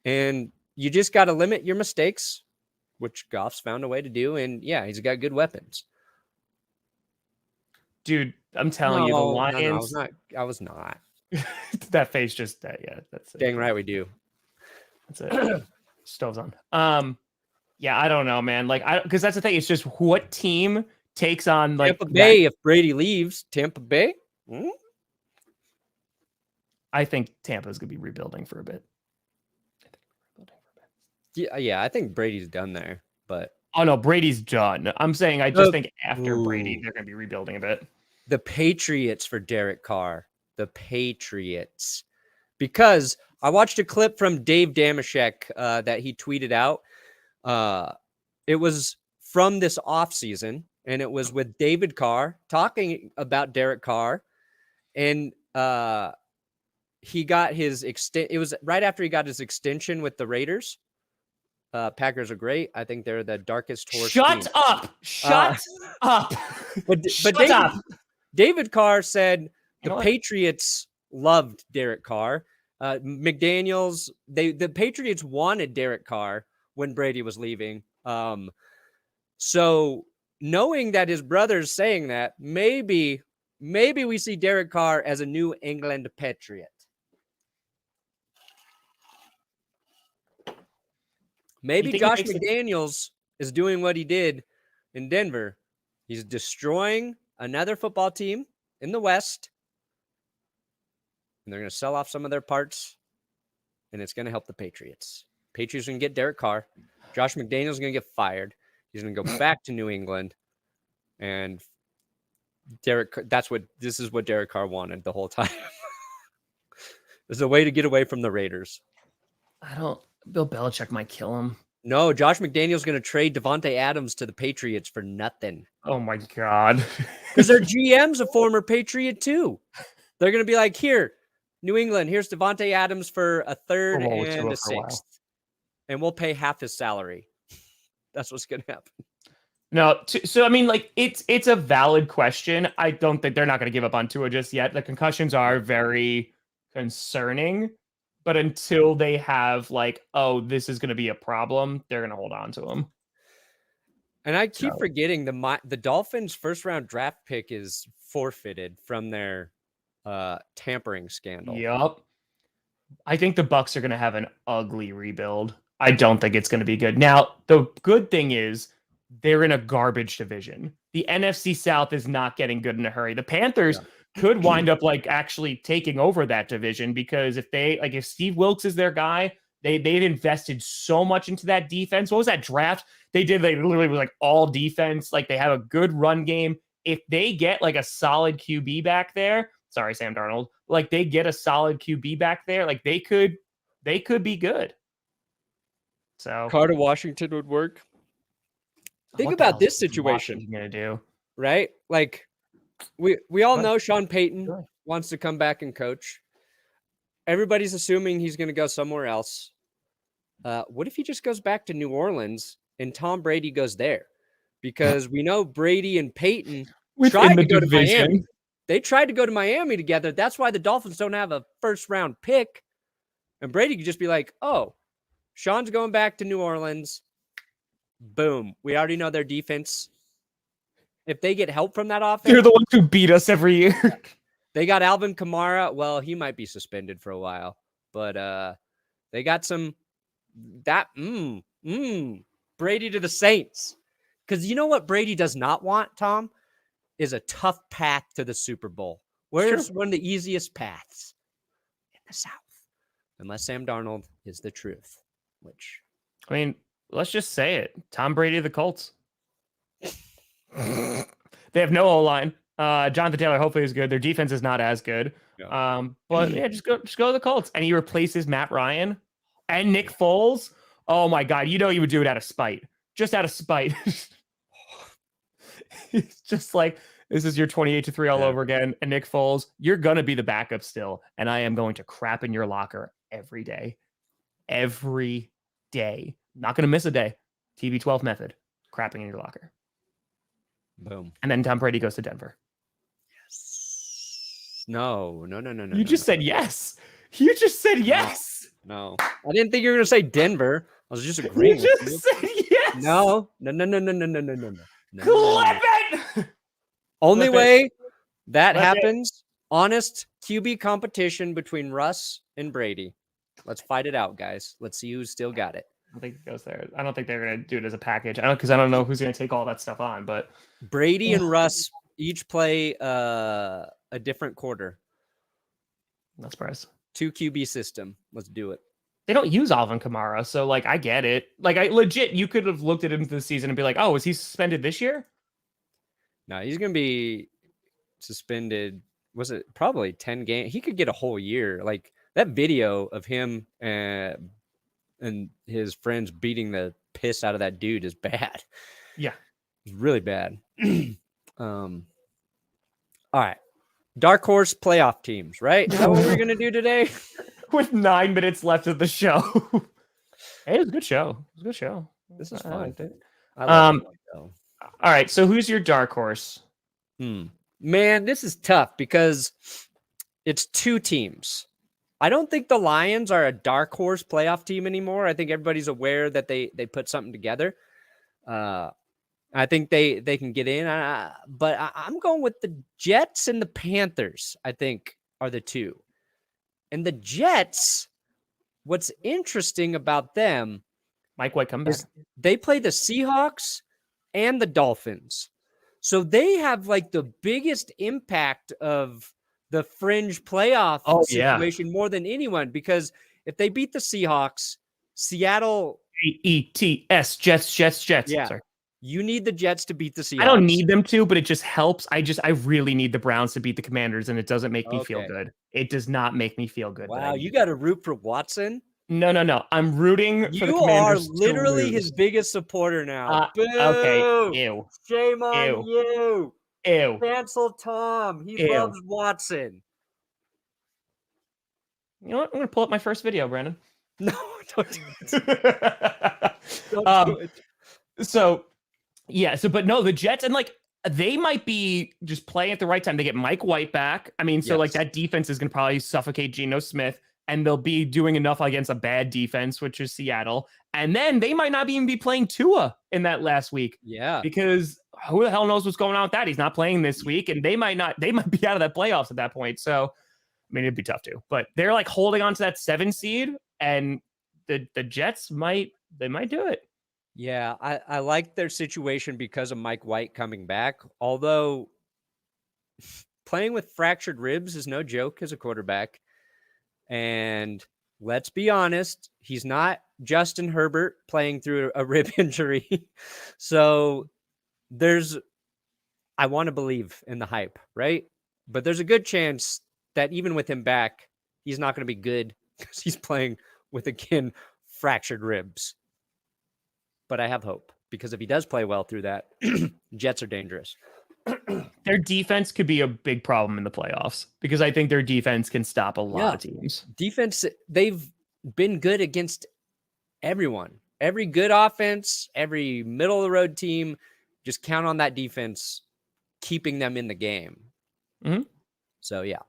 And you just got to limit your mistakes, which Goff's found a way to do. And yeah, he's got good weapons. Dude, I'm telling you, the Lions. No, I was not. That face just yeah, that's it. Dang right we do. That's it. Stove's on. Yeah, I don't know, man. Like, because that's the thing. It's just what team takes on like Tampa Bay. If Brady leaves, Tampa Bay. I think Tampa's gonna be rebuilding for a bit. Yeah, I think Brady's done there. But oh no, Brady's done. I'm saying I just think after Brady, they're gonna be rebuilding a bit. The Patriots for Derek Carr. The Patriots. Because I watched a clip from Dave Damashek that he tweeted out. It was from this offseason, and it was with David Carr talking about Derek Carr. And he got his it was right after he got his extension with the Raiders. Packers are great. I think they're the darkest horse. Shut up. But David Carr said the Patriots loved Derek Carr. McDaniels, the Patriots wanted Derek Carr when Brady was leaving. So knowing that his brother's saying that, maybe we see Derek Carr as a New England Patriot. Maybe Josh McDaniels is doing what he did in Denver. He's destroying another football team in the West. And they're going to sell off some of their parts. And it's going to help the Patriots. Patriots are going to get Derek Carr. Josh McDaniels is going to get fired. He's going to go back to New England. And this is what Derek Carr wanted the whole time. There's a way to get away from the Raiders. Bill Belichick might kill him. No, Josh McDaniels going to trade Devontae Adams to the Patriots for nothing. Oh my God. Because their GM's a former Patriot too. They're going to be like, here, New England, here's Devontae Adams for a third and a sixth. And we'll pay half his salary. That's what's going to happen. No, so I mean, like it's a valid question. I don't think they're not going to give up on Tua just yet. The concussions are very concerning, but until they have like, oh, this is going to be a problem, they're going to hold on to him. And I keep forgetting the Dolphins' first-round draft pick is forfeited from their tampering scandal. Yep. I think the Bucs are going to have an ugly rebuild. I don't think it's going to be good. Now, the good thing is they're in a garbage division. The NFC South is not getting good in a hurry. The Panthers could wind up like actually taking over that division because if Steve Wilkes is their guy, they've invested so much into that defense. What was that draft they did? They literally were like all defense. Like they have a good run game. If they get like a solid QB back there, sorry, Sam Darnold, like they get a solid QB back there, like they could be good. So Carter Washington would work. Think about this situation. Gonna do right? Like we all know Sean Payton wants to come back and coach. Everybody's assuming he's going to go somewhere else. What if he just goes back to New Orleans and Tom Brady goes there? Because we know Brady and Peyton tried to go to Miami. They tried to go to Miami together. That's why the Dolphins don't have a first-round pick. And Brady could just be like, oh, Sean's going back to New Orleans. Boom. We already know their defense. If they get help from that offense. They're the ones who beat us every year. They got Alvin Kamara. Well, he might be suspended for a while. But they got some Brady to the Saints. Because you know what Brady does not want, Tom? Is a tough path to the Super Bowl. Where's one of the easiest paths? In the South. Unless Sam Darnold is the truth. Which, I mean, let's just say it. Tom Brady of the Colts. They have no O-line. Jonathan Taylor hopefully is good. Their defense is not as good. But yeah, just go to the Colts. And he replaces Matt Ryan and Nick Foles. Oh my God, you know he would do it out of spite. Just out of spite. He's just like, this is your 28-3 all over again. And Nick Foles, you're gonna be the backup still, and I am going to crap in your locker every day. Every day. Not gonna miss a day. TB12 method. Crapping in your locker. Boom. And then Tom Brady goes to Denver. No. You just said yes. You just said yes. No. I didn't think you were gonna say Denver. I was just agreeing. You just said yes. No. Clip it. Only Clip it. way that Clip it. happens, honest QB competition between Russ and Brady. Let's fight it out, guys. Let's see who's still got it. I don't think it goes there. I don't think they're going to do it as a package. Because I don't know who's going to take all that stuff on. But Brady and Russ each play a different quarter. Not surprised. 2 QB system. Let's do it. They don't use Alvin Kamara, so like I get it. Like I legit, you could have looked at him this season and be like, "Oh, is he suspended this year?" No, he's gonna be suspended. Was it probably 10 games? He could get a whole year. Like that video of him and his friends beating the piss out of that dude is bad. Yeah, it's really bad. All right, dark horse playoff teams. Right? Is that what we're gonna do today? With 9 minutes left of the show. Hey, it was a good show. It was a good show. This is I fun. liked it. I like it, though. All right. So who's your dark horse? Man, this is tough because it's 2 teams. I don't think the Lions are a dark horse playoff team anymore. I think everybody's aware that they put something together. I think they can get in. But I'm going with the Jets and the Panthers, I think, are the 2. And the Jets, what's interesting about them, Mike White comeback. They play the Seahawks and the Dolphins. So they have like the biggest impact of the fringe playoff situation more than anyone, because if they beat the Seahawks, Seattle Jets. Yeah. Sorry. You need the Jets to beat the Seahawks. I don't need them to, but it just helps. I really need the Browns to beat the Commanders, and it doesn't make me feel good. It does not make me feel good. Wow, you got to root for Watson? No. I'm rooting for the Commanders. You are literally his biggest supporter now. Okay. Ew. Shame on you. Ew. Cancel Tom. He loves Watson. You know what? I'm going to pull up my first video, Brandon. No, don't do it. Don't do it. But no, the Jets, and like they might be just playing at the right time. They get Mike White back. I mean, like that defense is going to probably suffocate Geno Smith, and they'll be doing enough against a bad defense, which is Seattle. And then they might not even be playing Tua in that last week. Yeah. Because who the hell knows what's going on with that? He's not playing this week, and they might be out of that playoffs at that point. So, I mean, it'd be tough too. But they're like holding on to that 7 seed, and the Jets might do it. Yeah, I like their situation because of Mike White coming back. Although playing with fractured ribs is no joke as a quarterback. And let's be honest, he's not Justin Herbert playing through a rib injury. So I want to believe in the hype, right? But there's a good chance that even with him back, he's not going to be good because he's playing with, again, fractured ribs. But I have hope, because if he does play well through that, Jets are dangerous. Their defense could be a big problem in the playoffs, because I think their defense can stop a lot of teams. Defense, they've been good against everyone. Every good offense, every middle of the road team, just count on that defense keeping them in the game. Mm-hmm. So, yeah.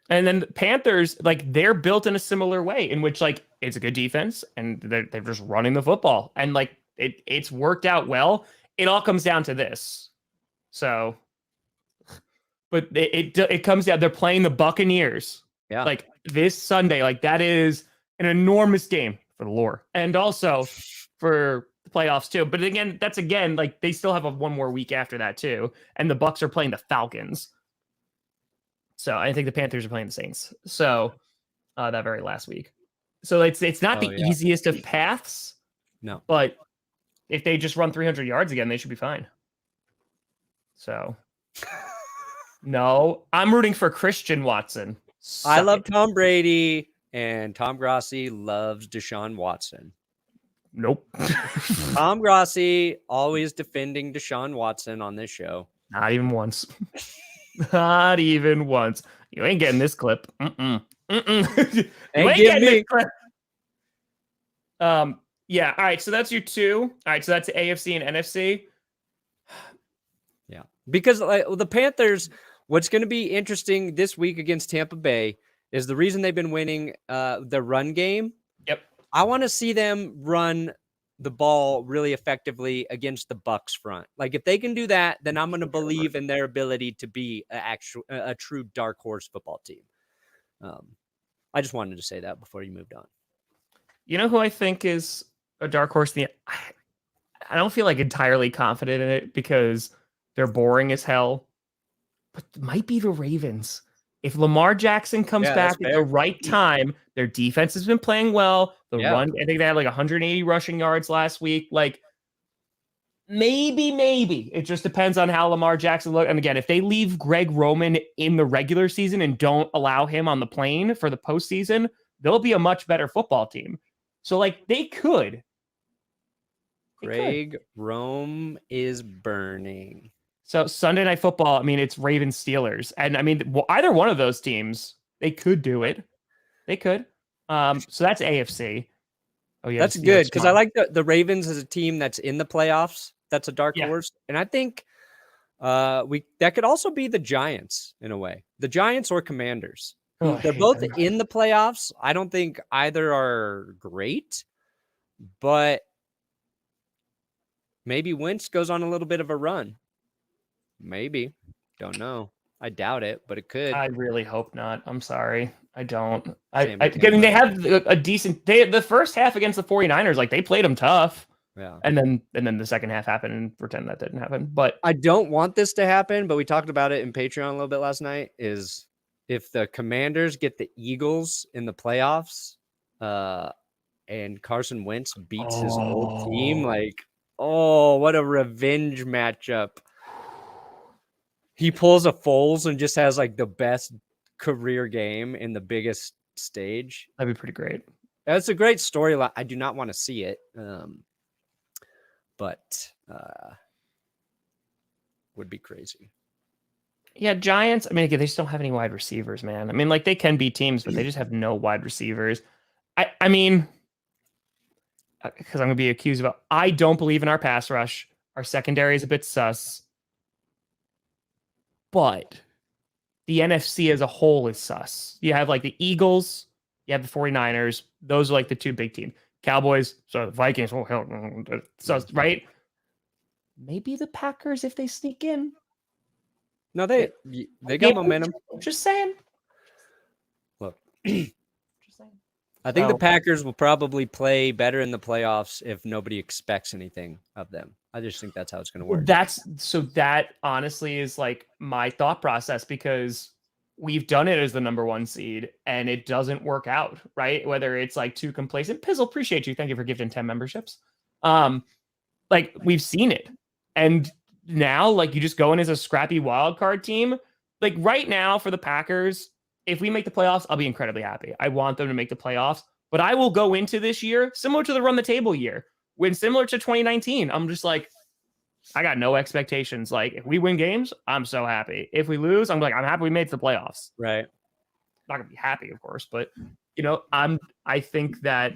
And then the Panthers, like, they're built in a similar way, in which, like, it's a good defense and they're just running the football, and like it's worked out well. It all comes down to this. So, but it comes down. They're playing the Buccaneers. Yeah. Like this Sunday, like that is an enormous game for the lore, and also for the playoffs too. But again, like they still have one more week after that too, and the Bucs are playing the Falcons. So I think the Panthers are playing the Saints. So that very last week. So it's not the easiest of paths. No. But if they just run 300 yards again, they should be fine. So No, I'm rooting for Christian Watson. I Suck love it. Tom Brady, and Tom Grossi loves Deshaun Watson. Nope. Tom Grossi always defending Deshaun Watson on this show. Not even once. Not even once. You ain't getting this clip. Mm-mm. Mm-mm. You Hey, ain't give getting me. this clip. Yeah. All right. So that's your two. All right. So that's AFC and NFC. Yeah, because the Panthers, what's going to be interesting this week against Tampa Bay is the reason they've been winning the run game. Yep. I want to see them run the ball really effectively against the Bucks front. Like if they can do that, then I'm going to believe in their ability to be a true dark horse football team. I just wanted to say that before you moved on. You know who I think is a dark horse? I don't feel like entirely confident in it because they're boring as hell, but it might be the Ravens. If Lamar Jackson comes back at the right time, their defense has been playing well. The run, I think they had like 180 rushing yards last week. Like maybe. It just depends on how Lamar Jackson looks. And again, if they leave Greg Roman in the regular season and don't allow him on the plane for the postseason, they'll be a much better football team. So like they could. Greg Rome is burning. So Sunday Night Football, I mean, it's Ravens Steelers. And I mean, either one of those teams, they could do it. They could. So that's AFC. Oh yeah. That's good because I like the Ravens as a team that's in the playoffs. That's a dark horse. And I think that could also be the Giants in a way. The Giants or Commanders. They're both in the playoffs. I don't think either are great, but maybe Wentz goes on a little bit of a run. Maybe. Don't know. I doubt it, but it could. I really hope not. I'm sorry. I don't. I mean, they have a decent. The first half against the 49ers, like they played them tough. Yeah. And then the second half happened and pretend that didn't happen. But I don't want this to happen, but we talked about it in Patreon a little bit last night, is if the Commanders get the Eagles in the playoffs, and Carson Wentz beats his old team, like, what a revenge matchup. He pulls a Foles and just has like the best career game in the biggest stage. That'd be pretty great. That's a great storyline. I do not want to see it. But would be crazy. Yeah, Giants. I mean, again, they just don't have any wide receivers, man. I mean, like they can be teams, but they just have no wide receivers. I mean, because I'm gonna be accused of. I don't believe in our pass rush. Our secondary is a bit sus, but the NFC as a whole is sus. You have like the Eagles, you have the 49ers. Those are like the two big teams. Cowboys, so Vikings, sus, right? Maybe the Packers if they sneak in. No, they got momentum. Just saying. Look, just saying. I think the Packers will probably play better in the playoffs if nobody expects anything of them. I just think that's how it's going to work. That honestly is like my thought process because we've done it as the number one seed and it doesn't work out, right? Whether it's like too complacent. Pizzle, appreciate you. Thank you for gifting 10 memberships. Like we've seen it. And now, like you just go in as a scrappy wild card team. Like right now for the Packers, if we make the playoffs, I'll be incredibly happy. I want them to make the playoffs, but I will go into this year similar to the run the table year. When similar to 2019, I'm just like, I got no expectations. Like if we win games, I'm so happy. If we lose, I'm like, I'm happy we made the playoffs. Right. Not gonna be happy, of course, but you know, I think that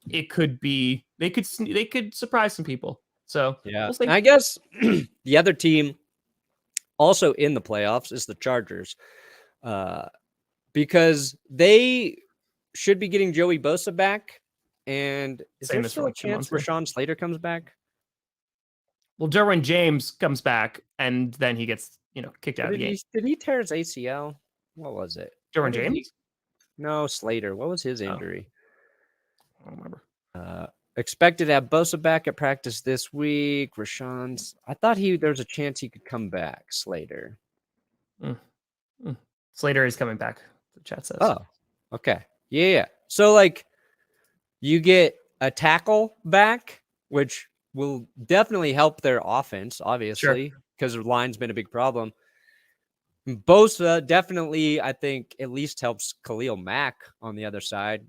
it could be they could surprise some people. So yeah, we'll see. I guess the other team also in the playoffs is the Chargers, because they should be getting Joey Bosa back. And is there still a chance Rashawn Slater comes back? Well, Derwin James comes back, and then he gets kicked out of the game. Did he tear his ACL? What was it? Derwin James? No, Slater. What was his injury? I don't remember. Expected to have Bosa back at practice this week. Rashawn's. I thought there's a chance he could come back. Slater. Slater is coming back. The chat says. Oh, okay. Yeah. So like, you get a tackle back, which will definitely help their offense, obviously, because the line's been a big problem. Bosa definitely, I think, at least helps Khalil Mack on the other side.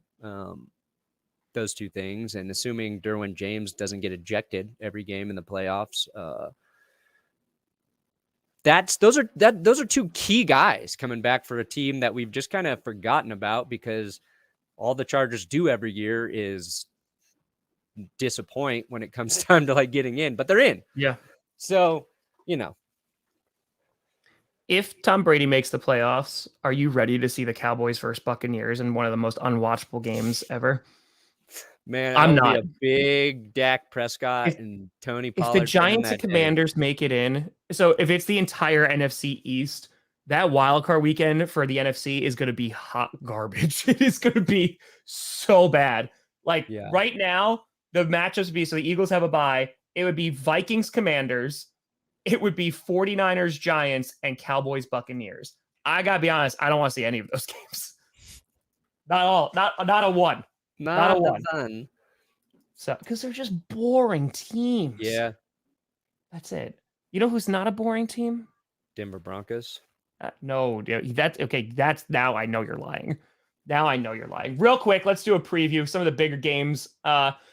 Those two things, and assuming Derwin James doesn't get ejected every game in the playoffs, those are two key guys coming back for a team that we've just kind of forgotten about because all the Chargers do every year is disappoint when it comes time to like getting in, but they're in. Yeah. So, if Tom Brady makes the playoffs, are you ready to see the Cowboys versus Buccaneers in one of the most unwatchable games ever? Man, I'm that would not. be a big Dak Prescott and Tony Pollard. If the Giants and Commanders make it in, so if it's the entire NFC East, that wild card weekend for the NFC is going to be hot garbage. It is going to be so bad. Like right now, the matchups would be, so the Eagles have a bye. It would be Vikings Commanders. It would be 49ers Giants and Cowboys Buccaneers. I got to be honest, I don't want to see any of those games. Not all. Not a one. Not a one. Fun. So, because they're just boring teams. Yeah. That's it. You know who's not a boring team? Denver Broncos. No, that's okay. That's now I know you're lying. Now I know you're lying. Real quick, let's do a preview of some of the bigger games.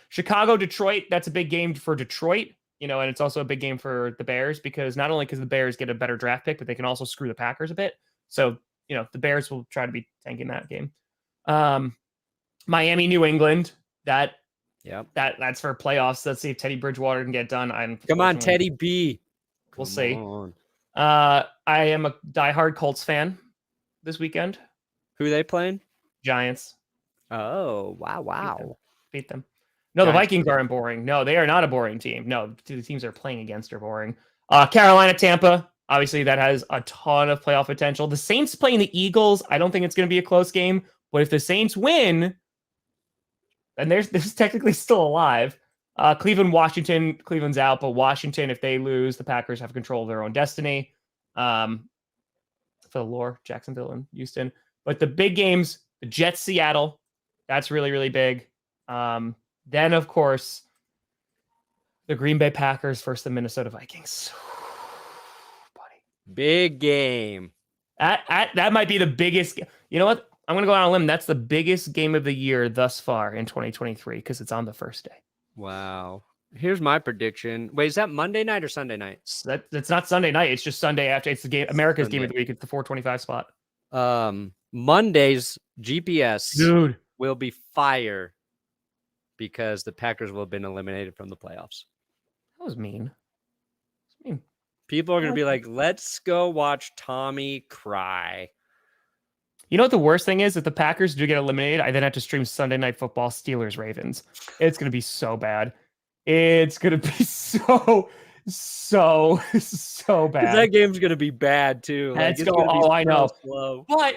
Chicago, Detroit. That's a big game for Detroit, and it's also a big game for the Bears because not only because the Bears get a better draft pick, but they can also screw the Packers a bit. So, the Bears will try to be tanking that game. Miami, New England. That's for playoffs. Let's see if Teddy Bridgewater can get done. Come on, Teddy B. We'll see. I am a diehard Colts fan this weekend. Who are they playing? Giants. Oh, wow. Beat them. No, the Vikings aren't boring. No, they are not a boring team. No, the teams they're playing against are boring. Carolina, Tampa. Obviously, that has a ton of playoff potential. The Saints playing the Eagles. I don't think it's going to be a close game. But if the Saints win, then they're technically still alive. Cleveland, Washington. Cleveland's out, but Washington, if they lose, the Packers have control of their own destiny. For the lore, Jacksonville and Houston. But the big games, the Jets, Seattle. That's really, really big. Then, of course, the Green Bay Packers versus the Minnesota Vikings. Buddy. Big game. That might be the biggest. You know what? I'm going to go out on a limb. That's the biggest game of the year thus far in 2023 because it's on the first day. Wow. Here's my prediction. Wait, is that Monday night or Sunday night? That's not Sunday night. It's just Sunday after. It's the game. America's Sunday. Game of the week. It's the 425 spot. Monday's GPS Dude. will be fire because the Packers will have been eliminated from the playoffs. That was mean. People are going to be like, let's go watch Tommy cry. You know what the worst thing is? If the Packers do get eliminated, I then have to stream Sunday Night Football, Steelers, Ravens. It's going to be so bad. It's going to be so bad. That game's going to be bad, too. I know. Slow. But,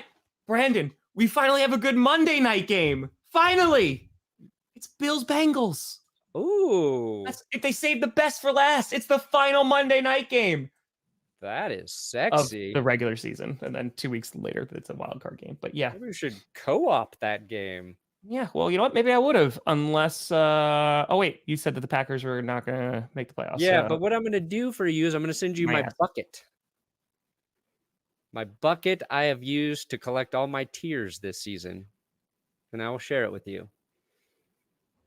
Brandon, we finally have a good Monday night game. Finally. It's Bills-Bengals. Ooh. If they save the best for last, it's the final Monday night game. That is sexy. Of the regular season. And then 2 weeks later, it's a wild card game. But yeah. Maybe we should co-op that game. Yeah. Well, you know what? Maybe I would have unless... oh, wait. You said that the Packers were not going to make the playoffs. Yeah, but what I'm going to do for you is I'm going to send you my bucket. My bucket I have used to collect all my tears this season. And I will share it with you.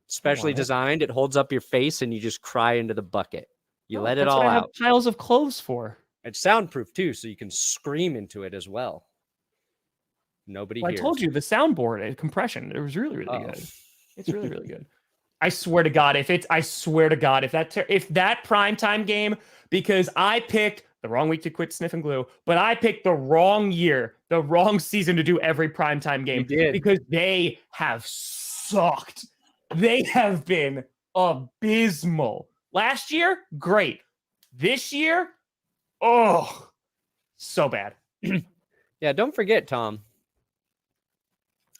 Specially designed. It holds up your face and you just cry into the bucket. You let it all out. I have piles of clothes for. It's soundproof too, so you can scream into it as well. Nobody hears. I told you the soundboard compression. It was really, really good. It's really, really good. I swear to God, if that primetime game, because I picked the wrong week to quit sniffing glue, but I picked the wrong year, the wrong season to do every primetime game. You did. Because they have sucked. They have been abysmal. Last year, great. This year, so bad. Yeah, don't forget, Tom.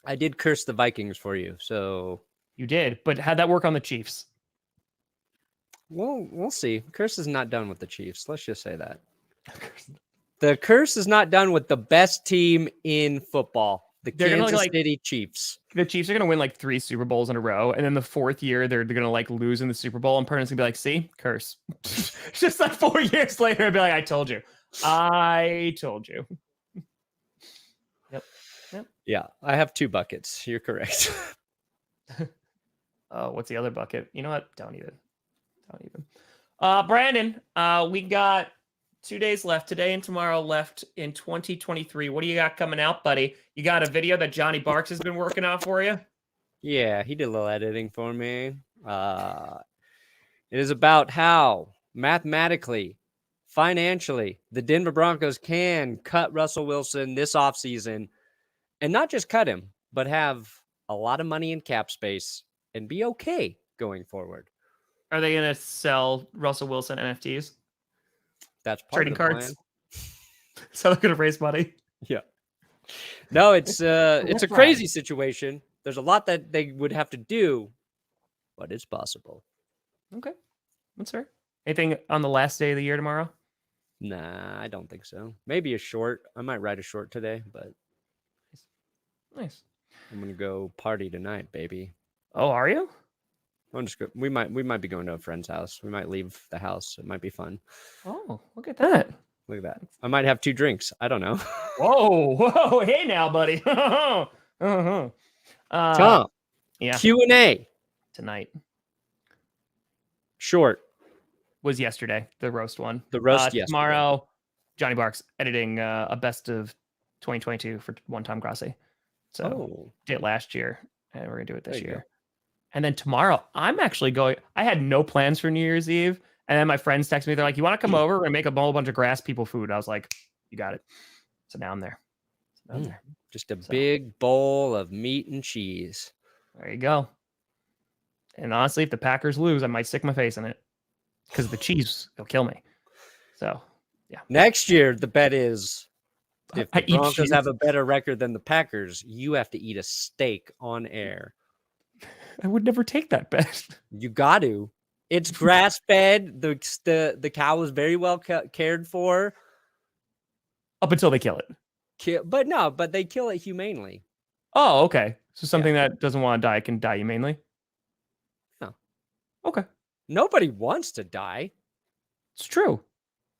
I did curse the Vikings for you, so... You did, but how'd that work on the Chiefs? Well, we'll see. Curse is not done with the Chiefs. Let's just say that. The curse is not done with the best team in football. The Kansas City Chiefs. The Chiefs are going to win 3 Super Bowls in a row. And then the 4th year, they're going to lose in the Super Bowl. And Perna's going to be like, see, curse. Just 4 years later, I'd be like, I told you. Yeah, I have 2 buckets. You're correct. Oh, what's the other bucket? You know what? Don't even. Brandon, we got 2 days left, today and tomorrow left in 2023. What do you got coming out, buddy? You got a video that Johnny Barks has been working on for you? Yeah, he did a little editing for me. It is about how mathematically, financially, the Denver Broncos can cut Russell Wilson this offseason, and not just cut him, but have a lot of money in cap space and be okay going forward. Are they going to sell Russell Wilson NFTs? That's part Trading of the cards? plan. So they're going to raise money? Yeah. No, it's a crazy situation. There's a lot that they would have to do, but it's possible. Okay. That's fair. Anything on the last day of the year tomorrow? Nah, I don't think so. Maybe a short. I might write a short today, but Nice. I'm gonna go party tonight, baby. Oh, are you? I'm just go. We might be going to a friend's house. We might leave the house. It might be fun. Oh, look at that. Look at that. I might have 2 drinks. I don't know. Whoa. Hey now, buddy. Tom, Yeah. Q&A. Tonight Short. was yesterday, the roast one. The roast yesterday. Tomorrow, Johnny Barks editing a best of 2022 for one-time Grossi. So did it last year, and we're gonna do it this year. And then tomorrow, I'm actually going. I had no plans for New Year's Eve, and then my friends text me. They're like, "You want to come over? We're gonna make a whole bunch of grass people food." I was like, "You got it." So now I'm there. Just a big bowl of meat and cheese. There you go. And honestly, if the Packers lose, I might stick my face in it because the cheese will kill me. So, yeah. Next year, the bet is if I the eat Broncos cheese. have a better record than the Packers, you have to eat a steak on air. I would never take that bet. You got to. It's grass fed. The cow is very well cared for. Up until they kill it. But they kill it humanely. Oh, okay. So something that doesn't want to die can die humanely? No. Okay. Nobody wants to die. It's true.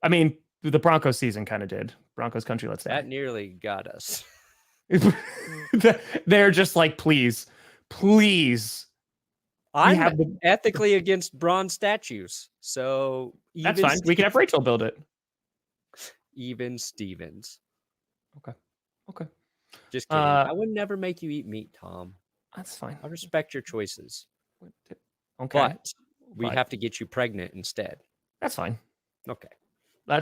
I mean, the Broncos season kind of did. Broncos country, let's say. That nearly got us. They're just like, please. I'm ethically against bronze statues. So that's fine. We can have Rachel build it. Even Stevens. Okay. Just kidding. I would never make you eat meat, Tom. That's fine. I respect your choices. Okay. But we have to get you pregnant instead. That's fine. Okay.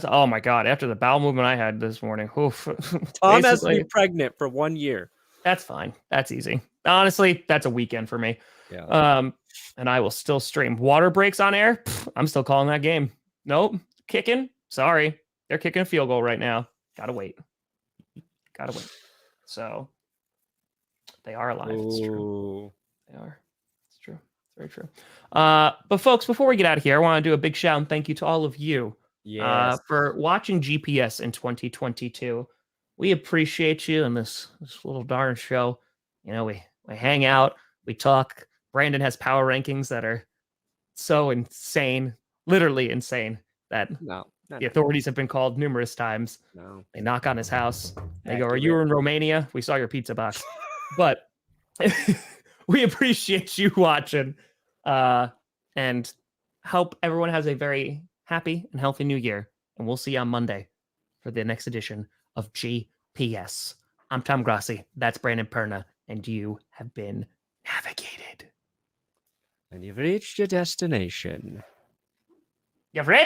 Oh my God. After the bowel movement I had this morning. Oof. Tom has to be pregnant for 1 year. That's fine. That's easy. Honestly, that's a weekend for me. Yeah. And I will still stream. Water breaks on air. I'm still calling that game. Nope. Kicking. Sorry. They're kicking a field goal right now. Gotta wait. So they are alive. It's true. They are. It's true. It's very true. But folks, before we get out of here, I want to do a big shout and thank you to all of you for watching GPS in 2022. We appreciate you in this little darn show. You know, we hang out, we talk. Brandon has power rankings that are so insane, literally insane, that the authorities have been called numerous times. No. They knock on his house. They go, "Are you in Romania? We saw your pizza box." But we appreciate you watching and hope everyone has a very happy and healthy new year. And we'll see you on Monday for the next edition of GPS. I'm Tom Grossi. That's Brandon Perna. And you have been navigated. And you've reached your destination. You've reached